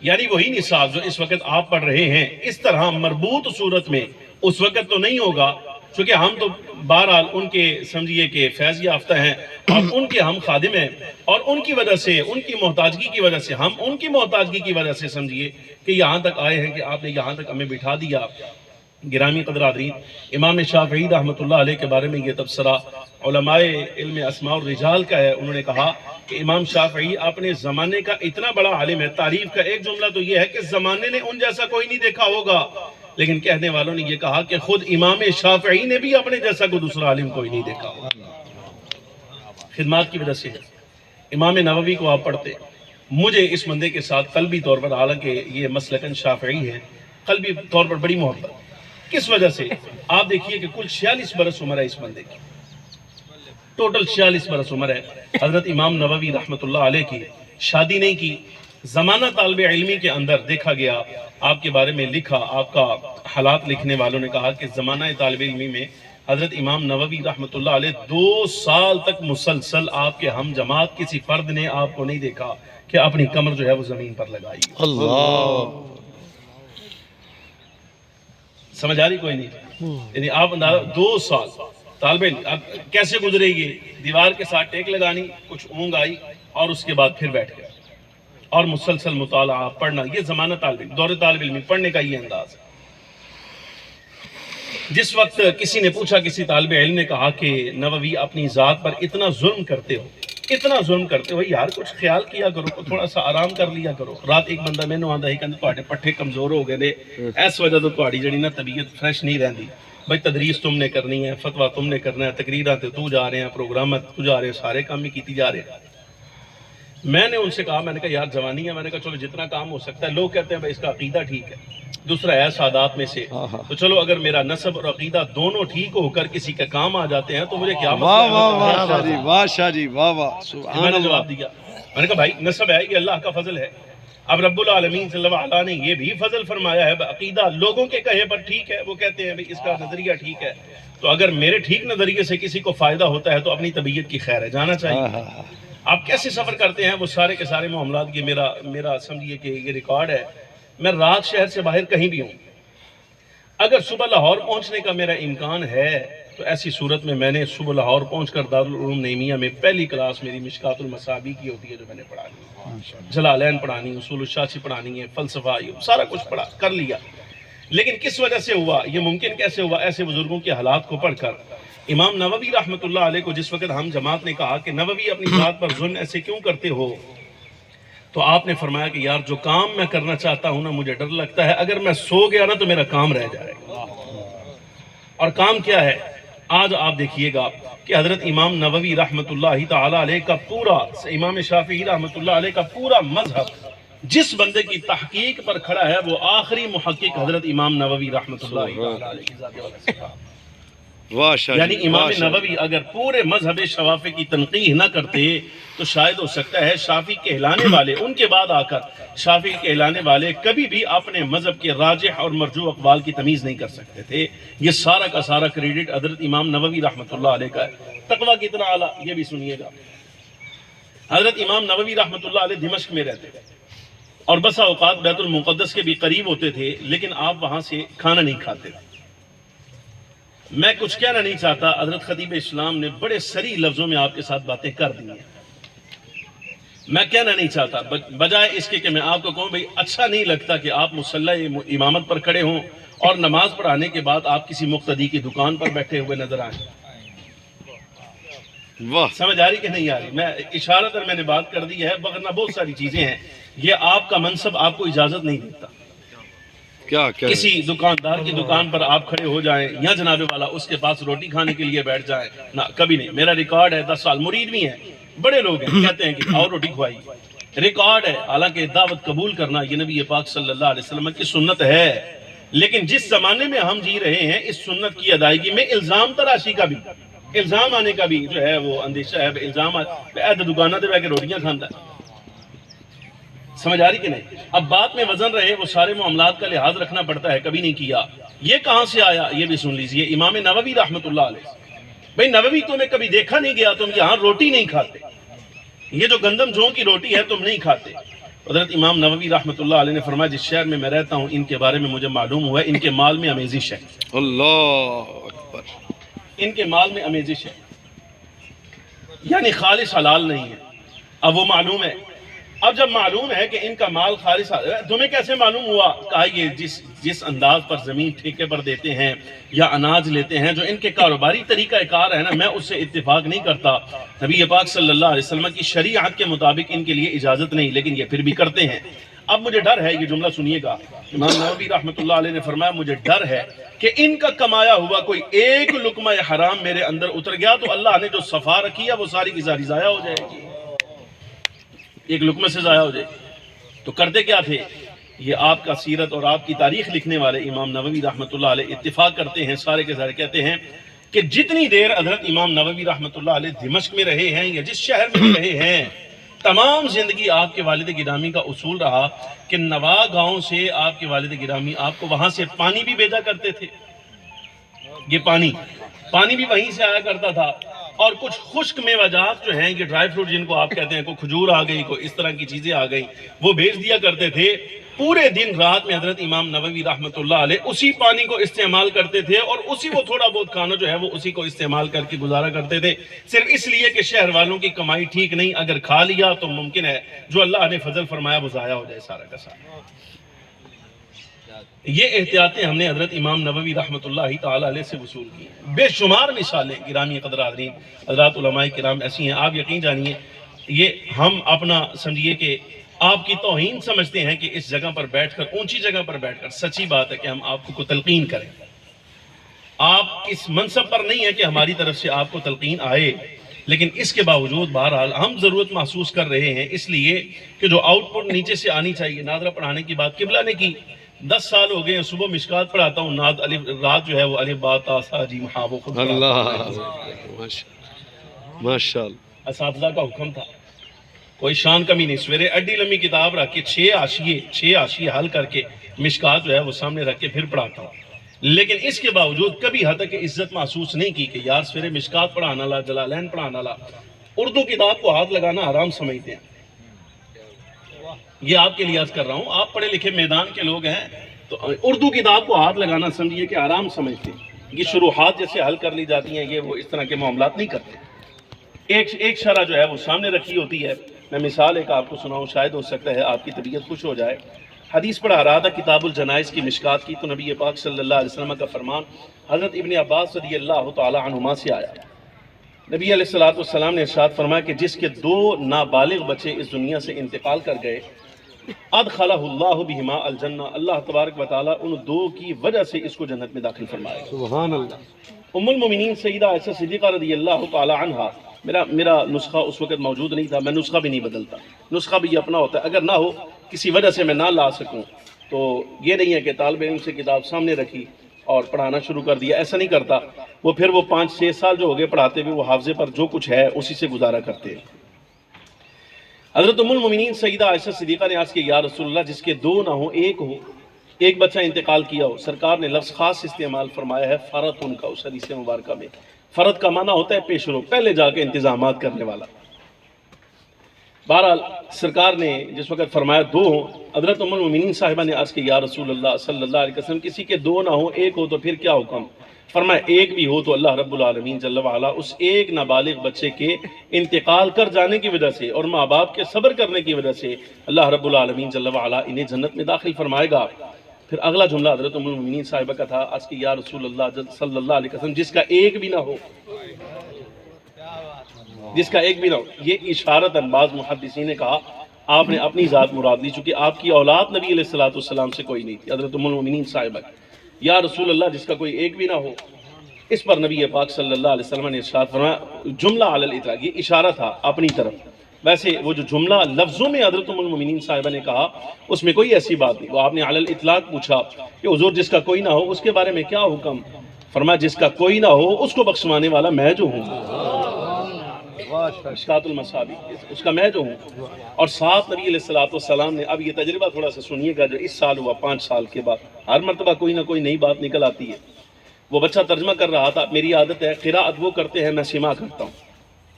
یعنی وہی نصاب جو اس وقت آپ پڑھ رہے ہیں اس طرح مربوط صورت میں اس وقت تو نہیں ہوگا، چونکہ ہم تو بہرحال ان کے سمجھیے کہ فیض یافتہ ہیں اور ان کے ہم خادم ہیں، اور ان کی وجہ سے، ان کی محتاجگی کی وجہ سے، ہم ان کی محتاجگی کی وجہ سے سمجھیے کہ یہاں تک آئے ہیں کہ آپ نے یہاں تک ہمیں بٹھا دیا۔ گرامی قدر حاضرین، امام شافعی رحمۃ اللہ علیہ کے بارے میں یہ تبصرہ علماء علم اسماء الرجال کا ہے۔ انہوں نے کہا کہ امام شافعی اپنے زمانے کا اتنا بڑا عالم ہے، تعریف کا ایک جملہ تو یہ ہے کہ زمانے نے ان جیسا کوئی نہیں دیکھا ہوگا، لیکن کہنے والوں نے یہ کہا کہ خود امام شافعی نے بھی اپنے جیسا کوئی دوسرا عالم کوئی نہیں دیکھا ہوگا۔ خدمات کی وجہ سے امام نووی کو آپ پڑھتے، مجھے اس بندے کے ساتھ قلبی طور پر، حالانکہ یہ مسلکن شافعی ہے، قلبی طور پر بڑی محبت۔ کس وجہ سے؟ آپ دیکھیے کہ کل 46 برس عمر ہے اس بندے کی، ٹوٹل 46 برس عمر ہے۔ حضرت امام نووی رحمۃ اللہ علیہ کی شادی نہیں کی، زمانہ طالب علمی کے اندر دیکھا گیا، آپ کے بارے میں لکھا، آپ کا حالات لکھنے والوں نے کہا کہ زمانہ طالب علمی میں حضرت امام نووی رحمۃ اللہ علیہ 2 سال تک مسلسل آپ کے ہم جماعت کسی فرد نے آپ کو نہیں دیکھا کہ اپنی کمر جو ہے وہ زمین پر لگائی۔ اللہ، سمجھ آ رہی کوئی نہیں؟ یعنی آپ 2 سال طالب علم اب کیسے گزرے گی؟ دیوار کے ساتھ ٹیک لگانی، کچھ اونگ آئی اور اس کے بعد پھر بیٹھ گئے اور مسلسل مطالعہ پڑھنا، یہ زمانہ طالب علم، دور طالب علمی پڑھنے کا یہ انداز ہے۔ جس وقت کسی نے پوچھا، کسی طالب علم نے کہا کہ نووی اپنی ذات پر اتنا ظلم کرتے ہو، اتنا ظلم کرتے ہو یار، کچھ خیال کیا کرو، تھوڑا سا آرام کر لیا کرو۔ رات ایک بندہ مینوں آندا ہی کہ تواڈے پٹھے کمزور ہو گئے نے، اس وجہ تو تواڈی جڑی نا طبیعت فریش نہیں رہندی، بھائی تدریس تم نے کرنی ہے، فتویٰ تم نے کرنا ہے، تقریراں تے تو جا رہے ہیں، پروگرامات تو جا رہے ہیں، سارے کام ہی کیتی جا رہے ہیں۔ میں نے ان سے کہا، میں نے کہا یار جوانی ہے، میں نے کہا چلو جتنا کام ہو سکتا ہے، لوگ کہتے ہیں بھائی اس کا عقیدہ ٹھیک ہے، دوسرا ہے سادات میں سے، تو چلو اگر میرا نسب اور عقیدہ دونوں ٹھیک ہو کر کسی کا کام آ جاتے ہیں تو مجھے کیا واہ مسئلہ واہ ہے؟ واہ شاہ جی، واہ شاہ جی، واہ واہ، میں سبحان نے اللہ۔ جواب دیا، میں نے کہا بھائی نسب ہے یہ اللہ کا فضل ہے، اب رب العالمین صلی اللہ علیہ نے یہ بھی فضل فرمایا ہے، عقیدہ لوگوں کے کہے پر ٹھیک ہے، وہ کہتے ہیں بھئی اس کا نظریہ ٹھیک ہے، تو اگر میرے ٹھیک نظریے سے کسی کو فائدہ ہوتا ہے تو اپنی طبیعت کی خیر ہے، جانا چاہیے۔ آپ کیسے سفر کرتے ہیں وہ سارے کے سارے معاملات، یہ میرا سمجھیے کہ یہ ریکارڈ ہے، میں رات شہر سے باہر کہیں بھی ہوں، اگر صبح لاہور پہنچنے کا میرا امکان ہے تو ایسی صورت میں میں نے صبح لاہور پہنچ کر دارالعلوم نعیمیہ میں پہلی کلاس میری مشکات المصابیح کی ہوتی ہے جو میں نے پڑھانی ہے، جلالین پڑھانی، اصول الشاشی پڑھانی ہے، فلسفہ، یہ سارا کچھ پڑھا کر لیا، لیکن کس وجہ سے ہوا، یہ ممکن کیسے ہوا؟ ایسے بزرگوں کے حالات کو پڑھ کر امام نووی رحمۃ اللہ علیہ کو جس وقت ہم جماعت نے کہا کہ نووی اپنی ذات پر ظلم ایسے کیوں کرتے ہو، تو آپ نے فرمایا کہ یار جو کام میں کرنا چاہتا ہوں نا مجھے ڈر لگتا ہے اگر میں سو گیا نا تو میرا کام رہ جائے گا۔ اور کام کیا ہے؟ آج آپ دیکھیے گا کہ حضرت امام نووی رحمۃ اللہ تعالی علیہ کا پورا، امام شافعی رحمۃ اللہ علیہ کا پورا مذہب جس بندے کی تحقیق پر کھڑا ہے وہ آخری محقق حضرت امام نووی رحمۃ اللہ تعالی علیہ کی ذات والا سے کہا۔ واہ شاہ جی، یعنی امام واہ شاہ جی۔ نووی اگر پورے مذہب شوافی کی تنقیح نہ کرتے تو شاید ہو سکتا ہے شافعی کہلانے والے ان کے بعد آ کر شافعی کہلانے والے کبھی بھی اپنے مذہب کے راجح اور مرجوح اقوال کی تمیز نہیں کر سکتے تھے۔ یہ سارا کا سارا کریڈٹ حضرت امام نووی رحمۃ اللہ علیہ کا ہے۔ تقویٰ کتنا اعلیٰ یہ بھی سنیے گا۔ حضرت امام نووی رحمۃ اللہ علیہ دمشق میں رہتے تھے اور بسا اوقات بیت المقدس کے بھی قریب ہوتے تھے، لیکن آپ وہاں سے کھانا نہیں کھاتے تھے۔ میں کچھ کہنا نہیں چاہتا، حضرت خطیب اسلام نے بڑے سری لفظوں میں آپ کے ساتھ باتیں کر دی ہیں، میں کہنا نہیں چاہتا، بجائے اس کے کہ میں آپ کو کہوں بھئی اچھا نہیں لگتا کہ آپ مصلی امامت پر کھڑے ہوں اور نماز پڑھانے کے بعد آپ کسی مقتدی کی دکان پر بیٹھے ہوئے نظر آئیں۔ واہ، سمجھ آ رہی کہ نہیں آ رہی؟ میں اشارتاً میں نے بات کر دی ہے، ورنہ بہت ساری چیزیں ہیں، یہ آپ کا منصب آپ کو اجازت نہیں دیتا۔ کیا کیا کسی دکاندار کی دکان پر آپ کھڑے ہو جائیں یا جناب والا اس کے پاس روٹی کھانے کے لیے بیٹھ جائیں، نہ کبھی نہیں۔ میرا ریکارڈ ہے، 10 سال مرید بھی ہیں، بڑے لوگ ہیں، کہتے ہیں کہ اور روٹی کھوائی، ریکارڈ ہے۔ حالانکہ دعوت قبول کرنا یہ نبی پاک صلی اللہ علیہ وسلم کی سنت ہے، لیکن جس زمانے میں ہم جی رہے ہیں اس سنت کی ادائیگی میں الزام تراشی کا بھی، الزام آنے کا بھی جو ہے وہ اندیشہ ہے، الزام دکانہ دے بیٹھ کے روٹیاں کھانا ہے۔ سمجھ آ رہی کہ نہیں؟ اب بات میں وزن رہے وہ سارے معاملات کا لحاظ رکھنا پڑتا ہے، کبھی نہیں کیا۔ یہ کہاں سے آیا یہ بھی سن لیجئے، امام نووی رحمۃ اللہ علیہ۔ بھئی نووی تمہیں کبھی دیکھا نہیں گیا، تم یہاں روٹی نہیں کھاتے، یہ جو گندم جو کی روٹی ہے تم نہیں کھاتے۔ حضرت امام نووی رحمۃ اللہ علیہ نے فرمایا جس شہر میں رہتا ہوں ان کے بارے میں مجھے معلوم ہوا ہے ان کے مال میں آمیزش ہے، اللہ اکبر، ان کے مال میں آمیزش ہے، یعنی خالص حلال نہیں ہے۔ اب وہ معلوم ہے، اب جب معلوم ہے کہ ان کا مال خالص، تمہیں کیسے معلوم ہوا؟ کہا یہ جس انداز پر زمین ٹھیکے پر دیتے ہیں یا اناج لیتے ہیں جو ان کے کاروباری طریقہ کار ہے نا، میں اس سے اتفاق نہیں کرتا۔ نبی پاک صلی اللہ علیہ وسلم کی شریعت کے مطابق ان کے لیے اجازت نہیں، لیکن یہ پھر بھی کرتے ہیں۔ اب مجھے ڈر ہے، یہ جملہ سنیے گا، امام نووی رحمۃ اللہ علیہ نے فرمایا مجھے ڈر ہے کہ ان کا کمایا ہوا کوئی ایک لقمہ حرام میرے اندر اتر گیا تو اللہ نے جو صفا رکھی ہے وہ ساری کی ساری ضائع ہو جائے گی، ایک لقمے سے ضائع ہو جائے گی۔ تو کرتے کیا تھے؟ یہ آپ کا سیرت اور آپ کی تاریخ لکھنے والے امام نووی رحمۃ اللہ علیہ اتفاق کرتے ہیں، سارے کے سارے کہتے ہیں کہ جتنی دیر حضرت امام نووی رحمۃ اللہ علیہ دمشق میں رہے ہیں یا جس شہر میں رہے ہیں، تمام زندگی آپ کے والد گرامی کا اصول رہا کہ نوا گاؤں سے آپ کے والد گرامی آپ کو وہاں سے پانی بھی بھیجا کرتے تھے، یہ پانی بھی وہیں سے آیا کرتا تھا، اور کچھ خشک میوہ جات جو ہیں یہ ڈرائی فروٹ جن کو آپ کہتے ہیں، کوئی کھجور آ گئی، کوئی اس طرح کی چیزیں آ گئی، وہ بھیج دیا کرتے تھے۔ پورے دن رات میں حضرت امام نووی رحمۃ اللہ علیہ اسی پانی کو استعمال کرتے تھے اور اسی وہ تھوڑا بہت کھانا جو ہے وہ اسی کو استعمال کر کے گزارا کرتے تھے، صرف اس لیے کہ شہر والوں کی کمائی ٹھیک نہیں، اگر کھا لیا تو ممکن ہے جو اللہ نے فضل فرمایا وہ ضائع ہو جائے سارا کا سارا۔ یہ احتیاطیں ہم نے حضرت امام نووی رحمۃ اللہ تعالی علیہ سے وصول کی ہیں۔ بے شمار مثالیں گرامی قدر حاضرین، حضرات علماء کرام ایسی ہیں، آپ یقین جانیے یہ ہم اپنا سمجھیے کہ آپ کی توہین سمجھتے ہیں کہ اس جگہ پر بیٹھ کر، اونچی جگہ پر بیٹھ کر، سچی بات ہے کہ ہم آپ کو تلقین کریں، آپ اس منصب پر نہیں ہے کہ ہماری طرف سے آپ کو تلقین آئے، لیکن اس کے باوجود بہرحال ہم ضرورت محسوس کر رہے ہیں، اس لیے کہ جو آؤٹ پٹ نیچے سے آنی چاہیے، نادرہ پڑھانے کی بات قبلہ نے کی. 10 سال ہو گئے ہیں، صبح مشکات پڑھاتا ہوں، رات جو ہے وہ الف با تا سا جیم ہا وہ خود اللہ ماشاء اللہ. اساتذہ کا حکم تھا، کوئی شان کمی نہیں. سویرے اڈی لمبی کتاب رکھ کے 6 حاشیے حل کر کے مشکات جو ہے وہ سامنے رکھ کے پھر پڑھاتا ہوں. لیکن اس کے باوجود کبھی حد تک عزت محسوس نہیں کی کہ یار سویرے مشکات پڑھانا لا، جلالین پڑھانا لا. اردو کتاب کو ہاتھ لگانا حرام سمجھتے ہیں. یہ آپ کے لیے عرض کر رہا ہوں، آپ پڑھے لکھے میدان کے لوگ ہیں تو اردو کتاب کو ہاتھ لگانا سمجھیے کہ حرام سمجھتے ہیں. یہ شروحات جیسے حل کر لی جاتی ہیں، یہ وہ اس طرح کے معاملات نہیں کرتے. ایک شرح جو ہے وہ سامنے رکھی ہوتی ہے. میں مثال ایک آپ کو سناؤں، شاید ہو سکتا ہے آپ کی طبیعت خوش ہو جائے. حدیث پڑھا رہا تھا کتاب الجنائز کی مشکات کی، تو نبی پاک صلی اللہ علیہ وسلم کا فرمان حضرت ابن عباس رضی اللہ تعالی عنہما سے آیا. نبی علیہ السلام نے ارشاد فرمایا کہ جس کے 2 نابالغ بچے اس دنیا سے انتقال کر گئے، ادخلہ اللہ بہما الجنہ، اللہ تبارک و تعالیٰ ان 2 کی وجہ سے اس کو جنت میں داخل فرمائے. سبحان اللہ. ام المومنین سیدہ عائشہ صدیقہ رضی اللہ تعالی عنہا، میرا نسخہ اس وقت موجود نہیں تھا، میں نسخہ بھی نہیں بدلتا، نسخہ بھی اپنا ہوتا ہے. اگر نہ ہو کسی وجہ سے میں نہ لا سکوں تو یہ نہیں ہے کہ طالب علم سے کتاب سامنے رکھی اور پڑھانا شروع کر دیا، ایسا نہیں کرتا. وہ پھر وہ 5-6 سال جو ہو گئے پڑھاتے ہوئے، وہ حافظے پر جو کچھ ہے اسی سے گزارا کرتے ہیں. حضرت ام المومنین سیدہ عائشہ صدیقہ نے عرض کیا، یا رسول اللہ جس کے 2 نہ ہوں، ایک بچہ انتقال کیا ہو. سرکار نے لفظ خاص استعمال فرمایا ہے فرط ان کا. اس حدیث مبارکہ میں فرط کا معنی ہوتا ہے پیش رو، پہلے جا کے انتظامات کرنے والا. بہرحال سرکار نے جس وقت فرمایا 2 ہوں، حضرت ام المومنین صاحبہ نے عرض کیا، یا رسول اللہ صلی اللہ علیہ وسلم کسی کے 2 نہ ہوں، 1 ہو تو پھر کیا حکم؟ فرمایا 1 بھی ہو تو اللہ رب العالمین جل وعلا اس ایک نابالغ بچے کے انتقال کر جانے کی وجہ سے اور ماں باپ کے صبر کرنے کی وجہ سے اللہ رب العالمین جل وعلا انہیں جنت میں داخل فرمائے گا. پھر اگلا جملہ حضرت ام المومنین صاحبہ کا تھا، عرض کیا، یا رسول اللہ صلی اللہ علیہ وسلم جس کا 1 بھی نہ ہو، جس کا 1 بھی نہ ہو. یہ اشارتاً بعض محدثین نے کہا آپ نے اپنی ذات مراد لی، چونکہ آپ کی اولاد نبی علیہ السلام سے کوئی نہیں تھی. حضرت ام المومنین صاحبہ یا رسول اللہ جس کا کوئی 1 بھی نہ ہو. اس پر نبی پاک صلی اللہ علیہ وسلم نے ارشاد فرمایا جملہ علی الاطلاق، یہ اشارہ تھا اپنی طرف. ویسے وہ جو جملہ لفظوں میں حضرت ام المومنین صاحبہ نے کہا اس میں کوئی ایسی بات نہیں. وہ آپ نے علی الاطلاق پوچھا کہ حضور جس کا کوئی نہ ہو اس کے بارے میں کیا حکم؟ فرمایا جس کا کوئی نہ ہو اس کو بخشوانے والا میں جو ہوں، مشکات المصابیح، اس کا میں جو ہوں. اور ساتھ نبی علیہ السلام نے، اب یہ تجربہ تھوڑا سا سنیے گا جو اس سال ہوا 5 سال کے بعد، ہر مرتبہ کوئی نہ کوئی نئی بات نکل آتی ہے. وہ بچہ ترجمہ کر رہا تھا. میری عادت ہے قراءت وہ کرتے ہیں، میں سماع کرتا ہوں،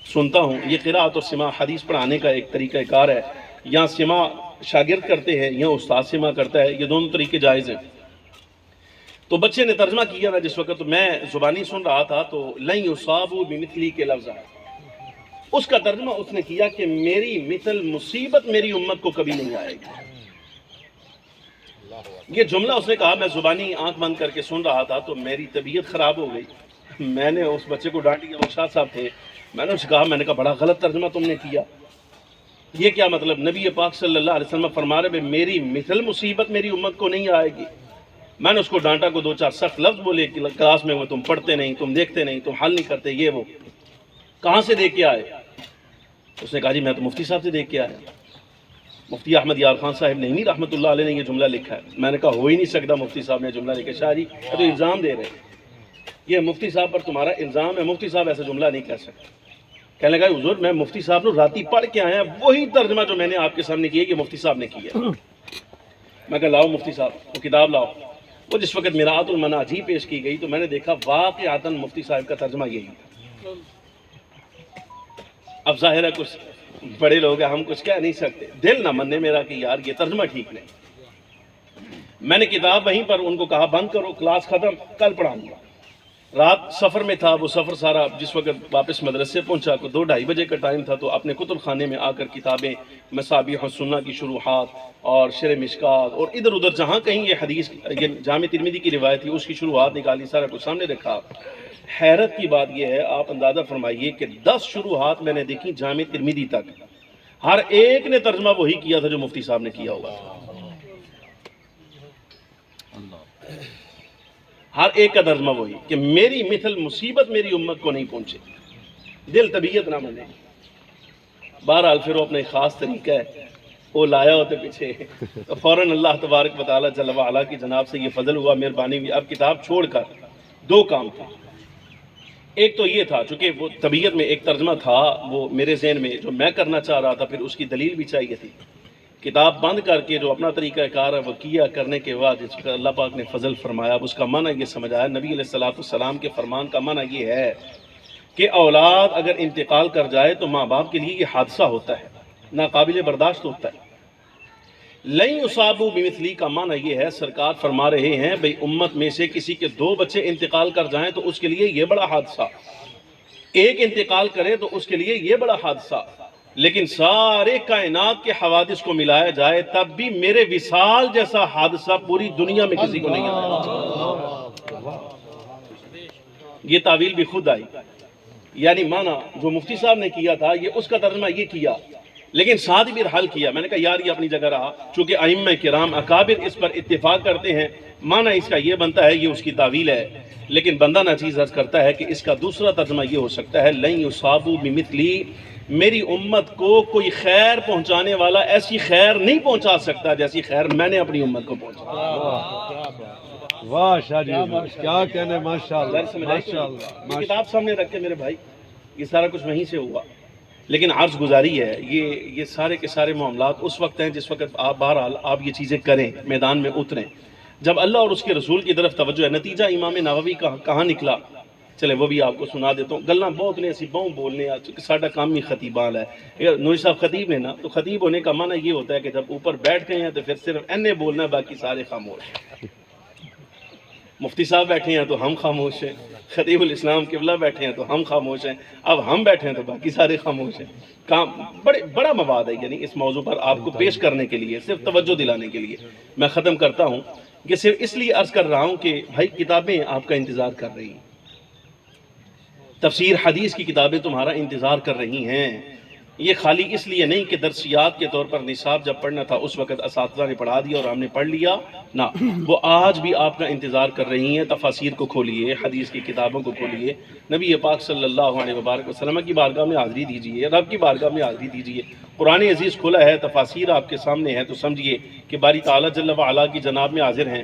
سنتا ہوں. یہ قراءت اور سماع حدیث پڑھانے کا ایک طریقہ کار ہے. یا سماع شاگرد کرتے ہیں یا استاد سماع کرتا ہے، یہ دونوں طریقے جائز ہیں. تو بچے نے ترجمہ کیا نا، جس وقت میں زبانی سن رہا تھا تو لن یصابوا بمثلی کے لفظ آئے. اس کا ترجمہ اس نے کیا کہ میری مثل مصیبت میری امت کو کبھی نہیں آئے گی. یہ جملہ اس نے کہا، میں زبانی آنکھ بند کر کے سن رہا تھا تو میری طبیعت خراب ہو گئی. میں نے اس بچے کو ڈانٹ دیا، وہ شاہ صاحب تھے. میں نے اسے کہا، میں نے کہا بڑا غلط ترجمہ تم نے کیا. یہ کیا مطلب؟ نبی پاک صلی اللہ علیہ وسلم فرما رہے میری مثل مصیبت میری امت کو نہیں آئے گی. میں نے اس کو ڈانٹا کو 2-4 سخت لفظ بولے کہ کلاس میں وہ تم پڑھتے نہیں، تم دیکھتے نہیں، تم حل نہیں کرتے، یہ وہ. کہاں سے دیکھ کے آئے؟ اس نے کہا جی میں تو مفتی صاحب سے دیکھ کے آیا. مفتی احمد یار خان صاحب نہیں رحمۃ اللہ علیہ نے یہ جملہ لکھا ہے. میں نے کہا ہو ہی نہیں سکتا مفتی صاحب نے جملہ لکھا. شاہ جی تو الزام دے رہے ہیں، یہ مفتی صاحب پر تمہارا الزام ہے، مفتی صاحب ایسا جملہ نہیں کہہ سکتے. کہنے لگا حضور میں مفتی صاحب نے راتی پڑھ کے آیا، وہی ترجمہ جو میں نے آپ کے سامنے کیا یہ مفتی صاحب نے کیا. میں کہا لاؤ مفتی صاحب وہ کتاب لاؤ. وہ جس وقت میرات المناجی پیش کی گئی تو میں نے دیکھا واقعاتاً مفتی صاحب کا ترجمہ یہی تھا. اب ظاہر ہے کچھ بڑے لوگ ہیں، ہم کچھ کہہ نہیں سکتے. دل نہ مننے میرا کہ یار یہ ترجمہ ٹھیک نہیں. میں نے کتاب وہیں پر ان کو کہا بند کرو، کلاس ختم، کل پڑھاؤں گا. رات سفر میں تھا، وہ سفر سارا جس وقت واپس مدرسے پہنچا کو 2-2:30 بجے کا ٹائم تھا، تو اپنے کتب خانے میں آ کر کتابیں مصابیح السنہ کی شروحات اور شرح مشکات اور ادھر ادھر جہاں کہیں یہ حدیث یہ جامع ترمذی کی روایت تھی اس کی شروحات نکالی، سارا کچھ سامنے رکھا. حیرت کی بات یہ ہے، آپ اندازہ فرمائیے کہ 10 شروحات میں نے دیکھی جامع ترمذی تک، ہر ایک نے ترجمہ وہی کیا تھا جو مفتی صاحب نے کیا ہوا تھا. ہر ایک کا ترجمہ وہی کہ میری مثل مصیبت میری امت کو نہیں پہنچے. دل طبیعت نہ مانے. بہرحال پھر وہ اپنا ایک خاص طریقہ ہے وہ لایا ہوتے پیچھے تو فوراً اللہ تبارک و تعالیٰ جل وعلا کی جناب سے یہ فضل ہوا، مہربانی ہوئی. اب کتاب چھوڑ کر دو کام تھے. ایک تو یہ تھا چونکہ وہ طبیعت میں ایک ترجمہ تھا وہ میرے ذہن میں جو میں کرنا چاہ رہا تھا، پھر اس کی دلیل بھی چاہیے تھی. کتاب بند کر کے جو اپنا طریقہ کار ہے وہ کیا، کرنے کے بعد جس پر اللہ پاک نے فضل فرمایا اس کا معنی یہ سمجھ آیا. نبی علیہ السلام کے فرمان کا معنی یہ ہے کہ اولاد اگر انتقال کر جائے تو ماں باپ کے لیے یہ حادثہ ہوتا ہے، ناقابل برداشت ہوتا ہے. لَن يُصَابُوا بِمِثْلِهِ کا معنی یہ ہے، سرکار فرما رہے ہیں بھئی امت میں سے کسی کے 2 بچے انتقال کر جائیں تو اس کے لیے یہ بڑا حادثہ، ایک انتقال کرے تو اس کے لیے یہ بڑا حادثہ، لیکن سارے کائنات کے حوادث کو ملایا جائے تب بھی میرے وصال جیسا حادثہ پوری دنیا میں کسی کو نہیں آیا. یہ تعویل بھی خود آئی، یعنی معنی جو مفتی صاحب نے کیا تھا یہ اس کا ترجمہ یہ کیا، لیکن ساتھ بھی حل کیا. میں نے کہا یار یہ اپنی جگہ رہا، چونکہ ائمہ کرام اکابر اس پر اتفاق کرتے ہیں، معنی اس کا یہ بنتا ہے، یہ اس کی تعویل ہے. لیکن بندہ ناچیز عرض کرتا ہے کہ اس کا دوسرا ترجمہ یہ ہو سکتا ہے لَن يُصَابُوا بِمِثْلِي، میری امت کو کوئی خیر پہنچانے والا ایسی خیر نہیں پہنچا سکتا جیسی خیر میں نے اپنی امت کو پہنچا. واہ شاہ جی، کیا کہنے، ماشاءاللہ ماشاءاللہ. یہ کتاب سامنے رکھ کے میرے بھائی یہ سارا کچھ وہیں سے ہوا، لیکن عرض گزاری ہے یہ سارے کے سارے معاملات اس وقت ہیں جس وقت آپ بہرحال آپ یہ چیزیں کریں، میدان میں اتریں. جب اللہ اور اس کے رسول کی طرف توجہ ہے. نتیجہ امام نووی کا کہاں نکلا، چلے وہ بھی آپ کو سنا دیتا ہوں. گلاں بہت نے ایسی بہوں بولنے چونکہ ساڈا کام ہی خطیبان ہے. نوری صاحب خطیب ہے نا، تو خطیب ہونے کا معنی یہ ہوتا ہے کہ جب اوپر بیٹھ گئے ہیں تو پھر صرف اینے بولنا ہے، باقی سارے خاموش ہیں. مفتی صاحب بیٹھے ہیں تو ہم خاموش ہیں، خطیب الاسلام قبلہ بیٹھے ہیں تو ہم خاموش ہیں، اب ہم بیٹھے ہیں تو باقی سارے خاموش ہیں. کام بڑا مواد ہے یعنی اس موضوع پر آپ کو پیش کرنے کے لیے، صرف توجہ دلانے کے لیے. میں ختم کرتا ہوں کہ صرف اس لیے عرض کر رہا ہوں کہ بھائی کتابیں آپ کا انتظار کر رہی ہیں، تفسیر حدیث کی کتابیں تمہارا انتظار کر رہی ہیں. یہ خالی اس لیے نہیں کہ درسیات کے طور پر نصاب جب پڑھنا تھا اس وقت اساتذہ نے پڑھا دیا اور ہم نے پڑھ لیا، نہ، وہ آج بھی آپ کا انتظار کر رہی ہیں. تفاسیر کو کھولیے، حدیث کی کتابوں کو کھولیے، نبی پاک صلی اللہ علیہ وسلم کی بارگاہ میں حاضری دیجیے، رب کی بارگاہ میں حاضری دیجیے. قرآن عزیز کھلا ہے، تفاسیر آپ کے سامنے ہے، تو سمجھیے کہ باری تعالیٰ جل وعلا کی جناب میں حاضر ہیں.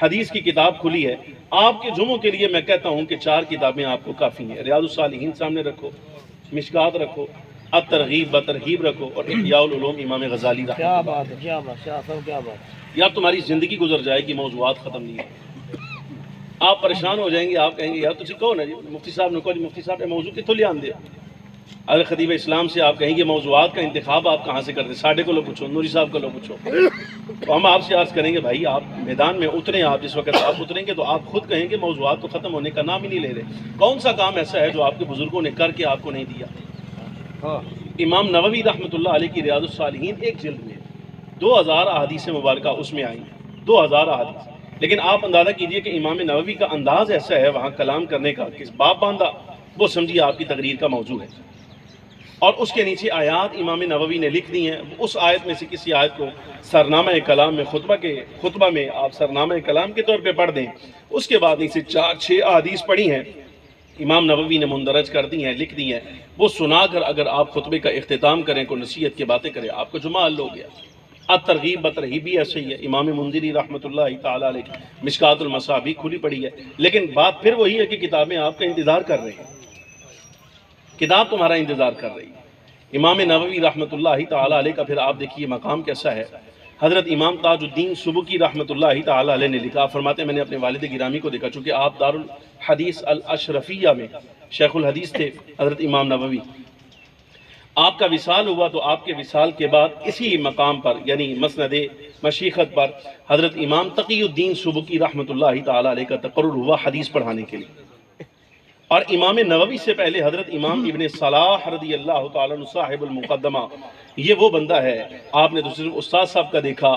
حدیث کی کتاب کھلی ہے. آپ کے جمعوں کے لیے میں کہتا ہوں کہ 4 کتابیں آپ کو کافی ہیں. ریاض الصالحین سامنے رکھو، مشکات رکھو، الترغیب بترغیب رکھو، اور احیاء العلوم امام غزالی رحمۃ اللہ. کیا بات ہے، کیا بات، کیا بات، کیا بات. یا تمہاری زندگی گزر جائے گی موضوعات ختم نہیں ہیں، آپ پریشان ہو جائیں گے. آپ کہیں گے یار تسی کہو نا جی مفتی صاحب نے کہو جی مفتی صاحب یہ موضوع کتوں لے آندے. اگر خطیب اسلام سے آپ کہیں گے موضوعات کا انتخاب آپ کہاں سے کرتے، ساڈے کو لو پوچھو، نوری صاحب کو لو پوچھو. تو ہم آپ سے عرض کریں گے بھائی آپ میدان میں اتریں. آپ جس وقت آپ اتریں گے تو آپ خود کہیں گے موضوعات تو ختم ہونے کا نام ہی نہیں لے رہے. کون سا کام ایسا ہے جو آپ کے بزرگوں نے کر کے آپ کو نہیں دیا. امام نووی رحمۃ اللہ علیہ کی ریاض الصالحین ایک جلد میں 2000 احادیث مبارکہ اس میں آئی، 2000 احادیث. لیکن آپ اندازہ کیجئے کہ امام نووی کا انداز ایسا ہے وہاں کلام کرنے کا، کس باب باندھا وہ سمجھیے آپ کی تقریر کا موضوع ہے. اور اس کے نیچے آیات امام نووی نے لکھ دی ہیں. اس آیت میں سے کسی آیت کو سرنامہ کلام میں خطبہ میں آپ سرنامہ کلام کے طور پہ پڑھ دیں. اس کے بعد نیچے 4-6 احادیث پڑھی ہیں امام نووی نے مندرج کر دی ہیں، لکھ دی ہیں. وہ سنا کر اگر آپ خطبے کا اختتام کریں، کو نصیحت کی باتیں کریں، آپ کو جمعہ حل ہو گیا. الترغیب بترغیب بھی ایسے ہی ہے. امام منذری رحمۃ اللہ تعالیٰ علیہ مشکات المصابیح کھلی پڑی ہے. لیکن بات پھر وہی ہے کہ کتابیں آپ کا انتظار کر رہی ہیں، کتاب تمہارا انتظار کر رہی ہے. امام نووی رحمۃ اللہ تعالیٰ علیہ کا پھر آپ دیکھیے مقام کیسا ہے. حضرت امام تاج الدین سبکی رحمۃ اللہ تعالیٰ علیہ نے لکھا، فرماتے ہیں میں نے اپنے والد گرامی کو دیکھا، چونکہ آپ دارالحدیث الاشرفیہ میں شیخ الحدیث تھے حضرت امام نووی. آپ کا وصال ہوا تو آپ کے وصال کے بعد اسی مقام پر یعنی مسند مشیخت پر حضرت امام تقی الدین سبکی رحمۃ اللہ تعالیٰ علیہ کا تقرر ہوا حدیث پڑھانے کے لیے. اور امام نووی سے پہلے حضرت امام ابن صلاح رضی اللہ تعالیٰ عنہ صاحب المقدمہ، یہ وہ بندہ ہے. آپ نے تو صرف استاد صاحب کا دیکھا،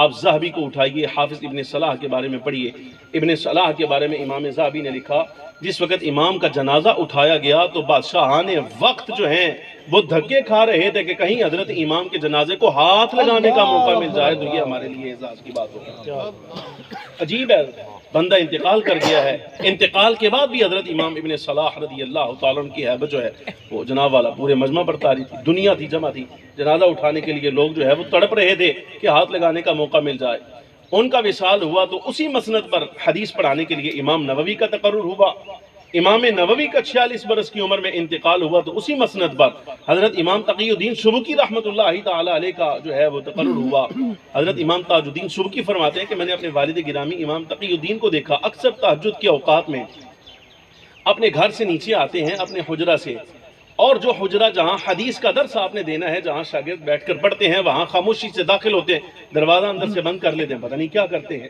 آپ ذہبی کو اٹھائیے، حافظ ابن صلاح کے بارے میں پڑھیے. ابن صلاح کے بارے میں امام ذہبی نے لکھا جس وقت امام کا جنازہ اٹھایا گیا تو بادشاہان وقت جو ہیں وہ دھکے کھا رہے تھے کہ کہیں حضرت امام کے جنازے کو ہاتھ لگانے کا موقع مل جائے تو یہ ہمارے لیے اعزاز کی بات ہوگی. عجیب ہے. بندہ انتقال کر گیا ہے، انتقال کے بعد بھی حضرت امام ابن صلاح رضی اللہ تعالیٰ عنہ کی حیبت جو ہے وہ جناب والا پورے مجمع پر طاری تھی، دنیا تھی، جمع تھی، جنازہ اٹھانے کے لیے لوگ جو ہے وہ تڑپ رہے تھے کہ ہاتھ لگانے کا موقع مل جائے۔ ان کا وصال ہوا تو اسی مسند پر حدیث پڑھانے کے لیے امام نووی کا تقرر ہوا۔ امام نووی کا 46 برس کی عمر میں انتقال ہوا تو اسی مسند پر حضرت امام تقی الدین سبکی رحمۃ اللہ تعالی علیہ کا جو ہے وہ تقرر ہوا۔ حضرت امام تاج الدین سبکی فرماتے ہیں کہ میں نے اپنے والد گرامی امام تقی الدین کو دیکھا اکثر تہجد کے اوقات میں اپنے گھر سے نیچے آتے ہیں اپنے حجرہ سے، اور جو حجرہ جہاں حدیث کا درس آپ نے دینا ہے، جہاں شاگرد بیٹھ کر پڑھتے ہیں، وہاں خاموشی سے داخل ہوتے ہیں، دروازہ اندر سے بند کر لیتے ہیں، پتہ نہیں کیا کرتے ہیں۔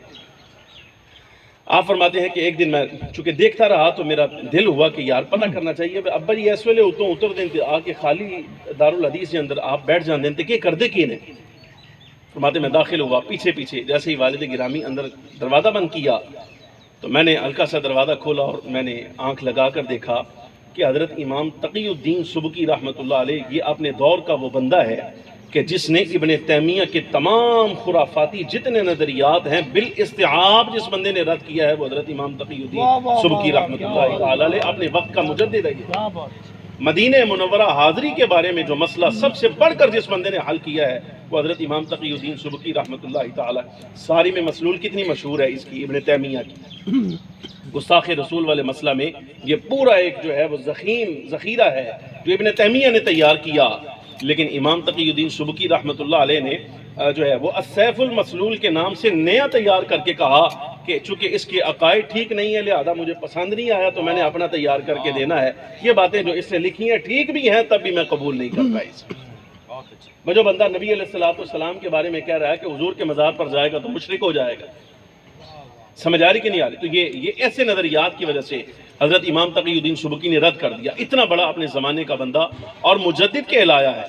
آپ فرماتے ہیں کہ ایک دن میں چونکہ دیکھتا رہا تو میرا دل ہوا کہ یار پتہ کرنا چاہیے ابا جی اس ویلے اتر دیں آ کے خالی دارالحدیث کے اندر آپ بیٹھ جان دیں کہ کر دے کی نے۔ فرماتے میں داخل ہوا پیچھے پیچھے، جیسے ہی والد گرامی اندر دروازہ بند کیا تو میں نے ہلکا سا دروازہ کھولا اور میں نے آنکھ لگا کر دیکھا کہ حضرت امام تقی الدین سبکی رحمۃ اللہ علیہ یہ اپنے دور کا وہ بندہ ہے کہ جس نے ابن تیمیہ کے تمام خرافاتی جتنے نظریات ہیں بالاستیعاب جس بندے نے رد کیا ہے وہ حضرت امام تقی الدین سبکی رحمۃ اللہ تعالی علیہ اپنے وقت کا مجدد ہے۔ مدینہ منورہ حاضری کے بارے میں جو مسئلہ سب سے بڑھ کر جس بندے نے حل کیا ہے وہ حضرت امام تقی الدین سبکی رحمۃ اللہ تعالی۔ ساری میں مسلول کتنی مشہور ہے اس کی، ابن تیمیہ کی گستاخ رسول والے مسئلہ میں یہ پورا ایک جو ہے وہ ذخیرہ ہے جو ابن تیمیہ نے تیار کیا، لیکن امام تقی الدین سبکی رحمۃ اللہ علیہ نے جو ہے وہ السیف المسلول کے نام سے نیا تیار کر کے کہا کہ چونکہ اس کے عقائد ٹھیک نہیں ہے لہذا مجھے پسند نہیں آیا تو میں نے اپنا تیار کر کے دینا ہے۔ یہ باتیں جو اس نے لکھی ہیں ٹھیک بھی ہیں تب بھی میں قبول نہیں کرتا اس میں۔ جو بندہ نبی علیہ السلام کے بارے میں کہہ رہا ہے کہ حضور کے مزار پر جائے گا تو مشرک ہو جائے گا، سمجھ آ رہی کہ نہیں آ رہی؟ تو یہ ایسے نظریات کی وجہ سے حضرت امام تقی الدین سبکی نے رد کر دیا۔ اتنا بڑا اپنے زمانے کا بندہ اور مجدد کہلایا ہے۔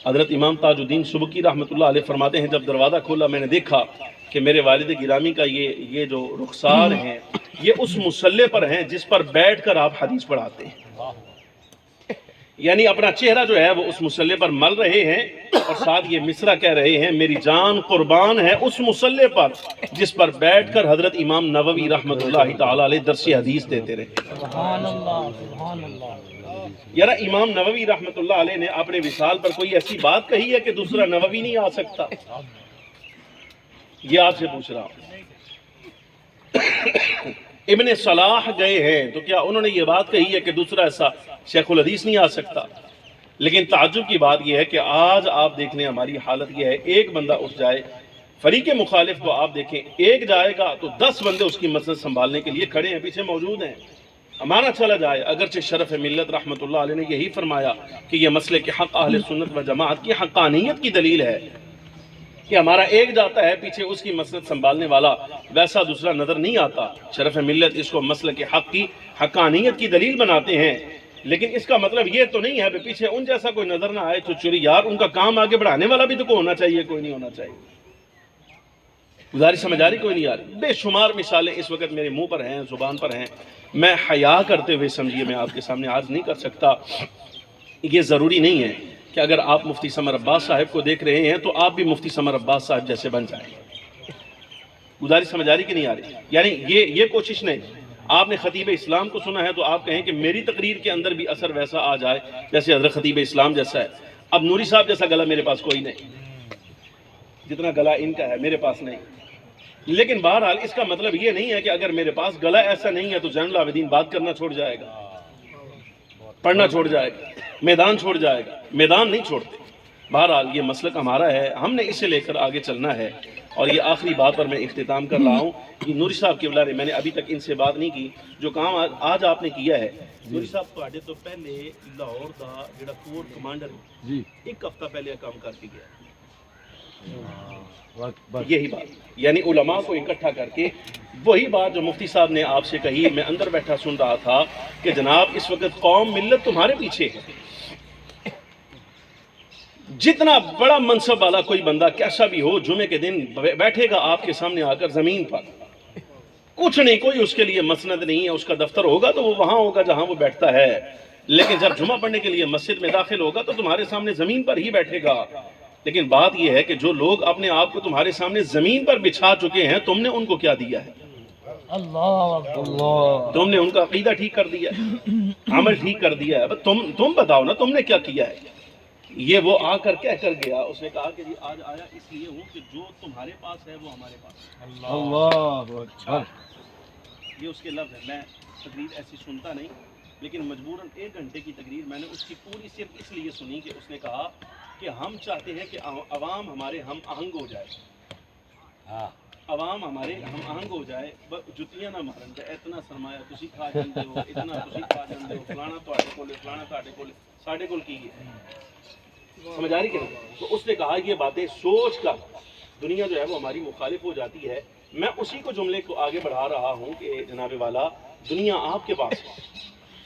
حضرت امام تاج الدین سبکی رحمۃ اللہ علیہ فرماتے ہیں جب دروازہ کھولا میں نے دیکھا کہ میرے والد گرامی کا یہ جو رخسار ہیں یہ اس مصلی پر ہیں جس پر بیٹھ کر آپ حدیث پڑھاتے ہیں، یعنی اپنا چہرہ جو ہے وہ اس مصلی پر مل رہے ہیں اور ساتھ یہ مصرع کہہ رہے ہیں میری جان قربان ہے اس مصلی پر جس پر بیٹھ کر حضرت امام نووی رحمۃ اللہ تعالی علیہ درس حدیث دیتے رہے۔ سبحان اللہ سبحان اللہ۔ یار امام نووی رحمۃ اللہ علیہ نے اپنے وصال پر کوئی ایسی بات کہی ہے کہ دوسرا نووی نہیں آ سکتا؟ یہ آپ سے پوچھ رہا ہوں۔ ابن صلاح گئے ہیں تو کیا انہوں نے یہ بات کہی ہے کہ دوسرا ایسا شیخ الحدیث نہیں آ سکتا؟ لیکن تعجب کی بات یہ ہے کہ آج آپ دیکھ لیں ہماری حالت یہ ہے ایک بندہ اٹھ جائے، فریق مخالف کو آپ دیکھیں ایک جائے گا تو 10 بندے اس کی مسجد سنبھالنے کے لیے کھڑے ہیں، پیچھے موجود ہیں۔ ہمارا چلا جائے، اگرچہ شرف ملت رحمۃ اللہ علیہ نے یہی فرمایا کہ یہ مسئلے کے حق اہل سنت و جماعت کی حقانیت کی دلیل ہے کہ ہمارا ایک جاتا ہے پیچھے اس کی مسجد سنبھالنے والا ویسا دوسرا نظر نہیں آتا۔ شرف ملت اس کو مسئلے کے حق کی حقانیت کی دلیل بناتے ہیں، لیکن اس کا مطلب یہ تو نہیں ہے کہ پیچھے ان جیسا کوئی نظر نہ آئے تو چوری یار ان کا کام آگے بڑھانے والا بھی تو کوئی ہونا چاہیے، کوئی نہیں ہونا چاہیے۔ گزارش سمجھ آ رہی کوئی نہیں آ رہی؟ بے شمار مثالیں اس وقت میرے منہ پر ہیں، زبان پر ہیں، میں حیا کرتے ہوئے سمجھیے میں آپ کے سامنے عرض نہیں کر سکتا۔ یہ ضروری نہیں ہے کہ اگر آپ مفتی سمر عباس صاحب کو دیکھ رہے ہیں تو آپ بھی مفتی سمر عباس صاحب جیسے بن جائیں۔ گزارش سمجھ آ رہی کہ نہیں آ رہی؟ یعنی یہ کوشش نہیں، آپ نے خطیب اسلام کو سنا ہے تو آپ کہیں کہ میری تقریر کے اندر بھی اثر ویسا آ جائے جیسے حضرت خطیب اسلام جیسا ہے۔ اب نوری صاحب جیسا گلا میرے پاس کوئی نہیں، جتنا گلا ان کا ہے میرے پاس نہیں، لیکن بہرحال اس کا مطلب یہ نہیں ہے کہ اگر میرے پاس گلا ایسا نہیں ہے تو زین العابدین بات کرنا چھوڑ جائے گا، پڑھنا چھوڑ جائے گا، میدان چھوڑ جائے گا۔ میدان نہیں چھوڑتے۔ بہرحال یہ مسلک ہمارا ہے، ہم نے اسے لے کر آگے چلنا ہے۔ اور یہ آخری بات پر میں اختتام کر رہا ہوں، یہ نوری صاحب کے بلارے میں نے ابھی تک ان سے بات نہیں کی، جو کام آج آپ نے کیا ہے نوری صاحب تواڈے تو پہلے لاہور دا جڑا کور کمانڈر جی ایک ہفتہ پہلے کام کر کے گیا، یہی بات یعنی علماء کو اکٹھا کر کے وہی بات جو مفتی صاحب نے آپ سے کہی، میں اندر بیٹھا سن رہا تھا کہ جناب اس وقت قوم ملت تمہارے پیچھے ہے۔ جتنا بڑا منصب والا کوئی بندہ کیسا بھی ہو جمعے کے دن بیٹھے گا آپ کے سامنے آ کر زمین پر، کچھ نہیں، کوئی اس کے لیے مسند نہیں ہے، اس کا دفتر ہوگا تو وہ وہاں ہوگا جہاں وہ بیٹھتا ہے، لیکن جب جمعہ پڑھنے کے لیے مسجد میں داخل ہوگا تو تمہارے سامنے زمین پر ہی بیٹھے گا۔ لیکن بات یہ ہے کہ جو لوگ اپنے آپ کو تمہارے سامنے زمین پر بچھا چکے ہیں تم نے ان کو کیا دیا ہے؟ اللہ اللہ تم نے ان کا عقیدہ ٹھیک کر دیا ہے، عمل ٹھیک کر دیا ہے، تم بتاؤ نا تم نے کیا کیا ہے؟ یہ وہ آ کر کہہ کر گیا، اس نے کہا کہ جی آج آیا اس لیے ہوں کہ جو تمہارے پاس ہے وہ ہمارے پاس ہے۔ اللہ اکبر یہ اس کے لفظ ہے۔ میں تقریر ایسی سنتا نہیں، لیکن مجبوراً 1 گھنٹے کی تقریر میں نے اس کی پوری صرف اس لیے سنی کہ اس نے کہا کہ ہم چاہتے ہیں کہ عوام ہمارے ہم آہنگ ہو جائے، عوام ہمارے ہم آہنگ ہو جائے، جتیاں نہ مارن جائے، اتنا سرمایہ تسی کھا جاندے ہو، اتنا تسی کھا جاندے ہو، فلانا تواڈے کول ہے، فلانا تواڈے کول ہے، ساڈے کول کی ہے، سمجھ آ رہی کہ نہیں؟ تو اس نے کہا یہ باتیں سوچ کر دنیا جو ہے وہ ہماری مخالف ہو جاتی ہے۔ میں اسی کو جملے کو آگے بڑھا رہا ہوں کہ جناب والا دنیا آپ کے پاس ہے،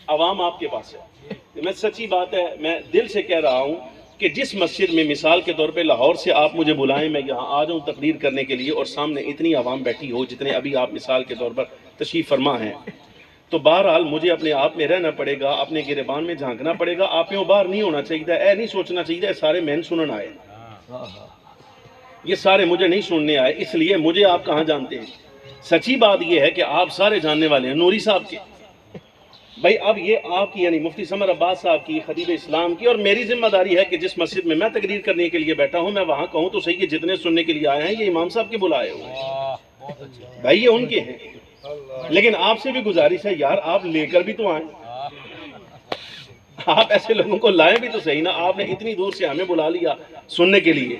عوام آپ کے پاس ہے۔ میں سچی بات ہے، میں دل سے کہہ رہا ہوں کہ جس مسجد میں مثال کے طور پہ لاہور سے آپ مجھے بلائیں، میں یہاں آ جاؤں تقریر کرنے کے لیے اور سامنے اتنی عوام بیٹھی ہو جتنے ابھی آپ مثال کے طور پر تشریف فرما ہیں، تو بہرحال مجھے اپنے آپ میں رہنا پڑے گا، اپنے گریبان میں جھانکنا پڑے گا، آپ میں باہر نہیں ہونا چاہیے، اے نہیں سوچنا چاہیے سارے مین سنن آئے، یہ سارے مجھے نہیں سننے آئے، اس لیے مجھے آپ کہاں جانتے ہیں؟ سچی بات یہ ہے کہ آپ سارے جاننے والے ہیں نوری صاحب کے، بھائی اب یہ آپ کی یعنی مفتی سمر عباس صاحب کی، خطیب اسلام کی، اور میری ذمہ داری ہے کہ جس مسجد میں میں تقریر کرنے کے لیے بیٹھا ہوں میں وہاں کہوں تو صحیح کہ جتنے سننے کے لیے آئے ہیں یہ امام صاحب کے بلائے ہوئے ہیں، بھائی یہ ان کے ہیں، لیکن آپ سے بھی گزارش ہے یار آپ لے کر بھی تو آئیں، آپ ایسے لوگوں کو لائیں بھی تو صحیح نا، آپ نے اتنی دور سے ہمیں بلا لیا سننے کے لیے،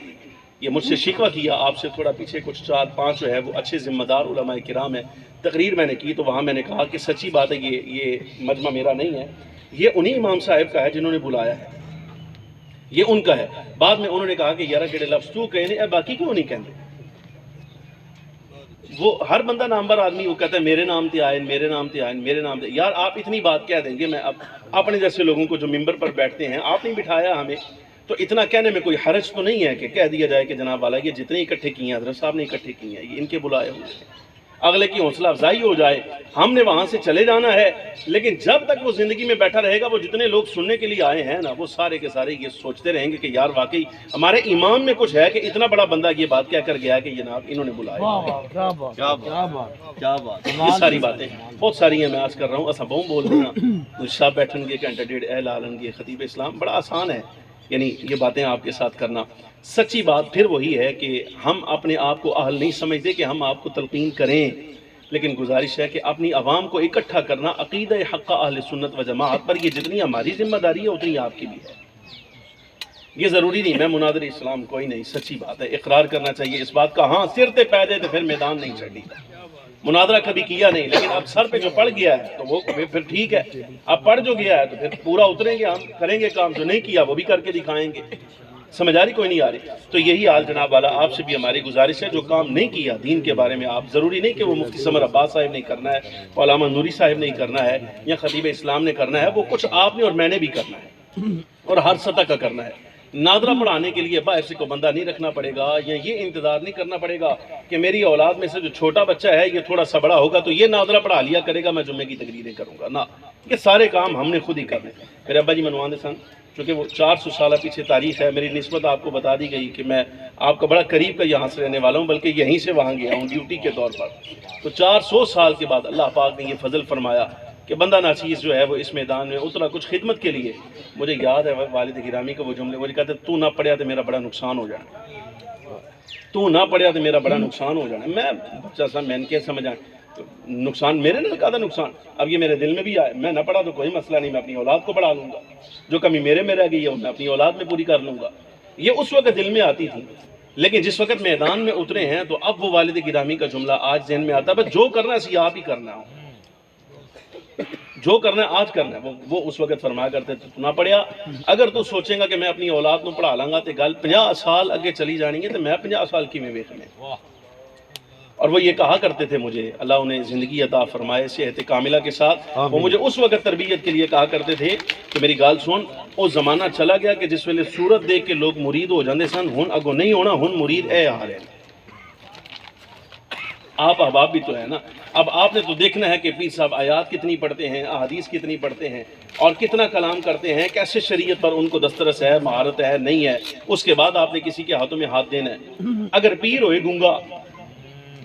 یہ مجھ سے شکوہ کیا، آپ سے تھوڑا پیچھے کچھ 4-5 جو ہے وہ اچھے ذمہ دار علماء کرام ہیں، تقریر میں نے کی تو وہاں میں نے کہا کہ سچی بات ہے یہ مجمع میرا نہیں ہے، یہ انہی امام صاحب کا ہے جنہوں نے بلایا ہے، یہ ان کا ہے۔ بعد میں انہوں نے کہا کہ یارہ کیڑے لفظ تو کہنے اے باقی کیوں نہیں کہندے؟ وہ ہر بندہ نامبر آدمی وہ کہتا ہے میرے نام تے آئے، میرے نام تے آئے، میرے نام تے، یار آپ اتنی بات کہہ دیں گے، میں اب اپنے جیسے لوگوں کو جو ممبر پر بیٹھتے ہیں آپ نہیں بٹھایا ہمیں، تو اتنا کہنے میں کوئی حرج تو نہیں ہے کہ کہہ دیا جائے کہ جناب والا یہ جتنے اکٹھے کیے ہیں حضرت صاحب نے اکٹھے کیے ہیں، یہ ان کے بلائے ہوئے ہیں، اگلے کی حوصلہ افزائی ہو جائے، ہم نے وہاں سے چلے جانا ہے، لیکن جب تک وہ زندگی میں بیٹھا رہے گا وہ جتنے لوگ سننے کے لیے آئے ہیں نا وہ سارے کے سارے یہ سوچتے رہیں گے کہ یار واقعی ہمارے ایمان میں کچھ ہے کہ اتنا بڑا بندہ یہ بات کہہ کر گیا ہے کہ جناب انہوں نے بلایا، کیا بات کیا بات کیا بات یہ ساری باتیں بہت ساری ہیں، میں آج کر رہا ہوں اسا بہوں بول رہا صاحب بیٹھن گے گھنٹہ ڈیڑھ اہل آلن گے خطیب اسلام، بڑا آسان ہے یعنی یہ باتیں آپ کے ساتھ کرنا۔ سچی بات پھر وہی ہے کہ ہم اپنے آپ کو اہل نہیں سمجھتے کہ ہم آپ کو تلقین کریں، لیکن گزارش ہے کہ اپنی عوام کو اکٹھا کرنا عقیدہ حق اہل سنت و جماعت پر، یہ جتنی ہماری ذمہ داری ہے اتنی آپ کی بھی ہے، یہ ضروری نہیں میں مناظر اسلام کوئی نہیں، سچی بات ہے اقرار کرنا چاہیے اس بات کا، ہاں سر تے پہ دے تو پھر میدان نہیں چڑھی، مناظرہ کبھی کیا نہیں، لیکن اب سر پہ جو پڑ گیا ہے تو وہ پھر ٹھیک ہے، اب پڑ جو گیا ہے تو پھر پورا اتریں گے، ہم کریں گے کام، جو نہیں کیا وہ بھی کر کے دکھائیں گے، سمجھ آ رہی کوئی نہیں آ رہی؟ تو یہی حال جناب والا آپ سے بھی ہماری گزارش ہے، جو کام نہیں کیا دین کے بارے میں آپ، ضروری نہیں کہ وہ مفتی سمر عباس صاحب نہیں کرنا ہے، علامہ نوری صاحب نہیں کرنا ہے، یا خطیب اسلام نے کرنا ہے، وہ کچھ آپ نے اور میں نے بھی کرنا ہے، اور ہر سطح کا کرنا ہے۔ نادرہ پڑھانے کے لیے باہر سے کوئی بندہ نہیں رکھنا پڑے گا، یا یہ انتظار نہیں کرنا پڑے گا کہ میری اولاد میں سے جو چھوٹا بچہ ہے یہ تھوڑا سا بڑا ہوگا تو یہ نادرہ پڑھا لیا کرے گا، میں جمعے کی تقریریں کروں گا، نہ، یہ سارے کام ہم نے خود ہی کرنے۔ میرے ابا جی منواندے سن، چونکہ وہ 400 سالہ پیچھے تاریخ ہے، میری نسبت آپ کو بتا دی گئی کہ میں آپ کا بڑا قریب کا یہاں سے رہنے والا ہوں، بلکہ یہیں سے وہاں گیا ہوں ڈیوٹی کے طور پر، تو 400 سال کے بعد اللہ پاک نے یہ فضل فرمایا کہ بندہ ناچیز جو ہے وہ اس میدان میں اترا کچھ خدمت کے لیے۔ مجھے یاد ہے والد گرامی کا وہ جملے، مجھے کہتے تو نہ پڑھیا تو میرا بڑا نقصان ہو جانا، تو نہ پڑھیا تو میرا بڑا نقصان ہو جانا، میں بچہ سا میں کیا سمجھا نقصان میرے نے کہا تھا نقصان، اب یہ میرے دل میں بھی آئے، میں نہ پڑھا تو کوئی مسئلہ نہیں، میں اپنی اولاد کو پڑھا لوں گا، جو کمی میرے میں رہ گئی ہے میں اپنی اولاد میں پوری کر لوں گا، یہ اس وقت دل میں آتی تھی، لیکن جس وقت میدان میں اترے ہیں تو اب وہ والد گرامی کا جملہ آج ذہن میں آتا ہے، بس جو کرنا ہے اسی آپ ہی کرنا ہے، جو کرنا ہے آج کرنا ہے، وہ اس وقت فرمایا کرتے تھے تو نہ پڑھیا، اگر تو سوچیں گا کہ میں اپنی اولاد کو پڑھا لاں گا تو گل 50 سال اگے چلی جانی ہے، تو میں 50 سال کی میں ویکھنے، اور وہ یہ کہا کرتے تھے مجھے، اللہ انہیں زندگی عطا فرمائے صحت کاملہ کے ساتھ، وہ مجھے اس وقت تربیت کے لیے کہا کرتے تھے کہ میری گال سن، وہ زمانہ چلا گیا کہ جس ویلے صورت دیکھ کے لوگ مرید ہو جاندے سن، ہن اگوں نہیں ہونا، ہن مرید اے حال ہے، آپ احباب بھی تو ہے نا، اب آپ نے تو دیکھنا ہے کہ پیر صاحب آیات کتنی پڑھتے ہیں، احادیث کتنی پڑھتے ہیں، اور کتنا کلام کرتے ہیں، کیسے شریعت پر ان کو دسترس ہے، مہارت ہے، نہیں ہے، اس کے بعد آپ نے کسی کے ہاتھوں میں ہاتھ دینا ہے، اگر پیر ہوئے گونگا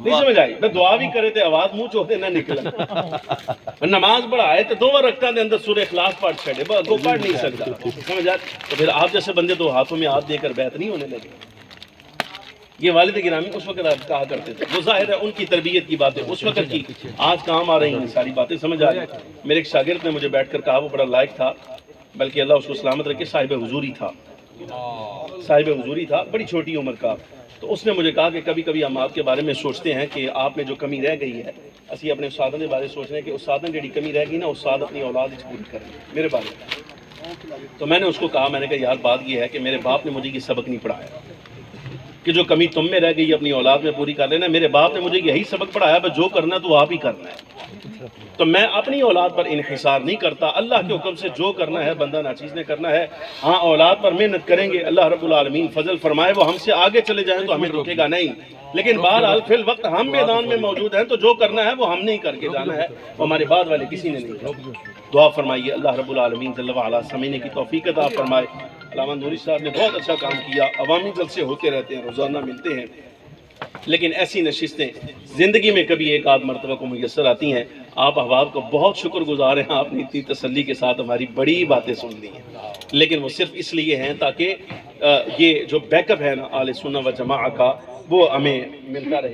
نہیں سمجھ آئی میں دعا بھی کرے تے آواز منہ چوتے نہ نکلا نماز پڑھائے تو 2 رکعتاں دے اندر سورہ اخلاص پڑھ چھڑے بس وہ پڑھ نہیں سکتا سمجھ آئی تو پھر آپ جیسے بندے 2 ہاتھوں میں ہاتھ دے کر بیعت نہیں ہونے لگے یہ والد گرامی اس وقت کہا کرتے تھے وہ ظاہر ہے ان کی تربیت کی باتیں اس وقت کی آج کام آ رہی ہیں ساری باتیں سمجھ آ رہی ہیں میرے ایک شاگرد نے مجھے بیٹھ کر کہا وہ بڑا لائق تھا بلکہ اللہ اس کو سلامت رکھے صاحب حضوری تھا بڑی چھوٹی عمر کا تو اس نے مجھے کہا کہ کبھی کبھی ہم آپ کے بارے میں سوچتے ہیں کہ آپ میں جو کمی رہ گئی ہے اسی اپنے استادوں کے بارے سوچ رہے ہیں کہ استادوں جڑی کمی رہ گئی نا استاد اپنی اولاد اس پوری کریں میرے بارے میں تو میں نے اس کو کہا میں نے کہا یار بات یہ ہے کہ میرے باپ نے مجھے یہ سبق نہیں پڑھایا کہ جو کمی تم میں رہ گئی اپنی اولاد میں پوری کر لینا میرے باپ نے مجھے یہی سبق پڑھایا بس جو کرنا تو آپ ہی کرنا ہے تو میں اپنی اولاد پر انحصار نہیں کرتا اللہ کے حکم سے جو کرنا ہے بندہ ناچیز نے کرنا ہے ہاں اولاد پر محنت کریں گے اللہ رب العالمین فضل فرمائے وہ ہم سے آگے چلے جائیں تو ہمیں روکے گا نہیں لیکن بہرحال فی الوقت ہم میدان میں موجود ہیں تو جو کرنا ہے وہ ہم نہیں کر کے جانا ہے وہ ہمارے بعد والے کسی نے نہیں کیا دعا فرمائیے اللہ رب العالمین جل وعلا سمجھنے کی توفیق عطا فرمائے علامہ نوری صاحب نے بہت اچھا کام کیا عوامی جلسے ہوتے رہتے ہیں روزانہ ملتے ہیں لیکن ایسی نشستیں زندگی میں کبھی ایک آدھ مرتبہ کو میسر آتی ہیں آپ احباب کو بہت شکر گزار ہیں آپ نے اتنی تسلی کے ساتھ ہماری بڑی باتیں سن لی ہیں لیکن وہ صرف اس لیے ہیں تاکہ یہ جو بیک اپ ہے نا اہل سنت و جماعت کا وہ ہمیں ملتا رہے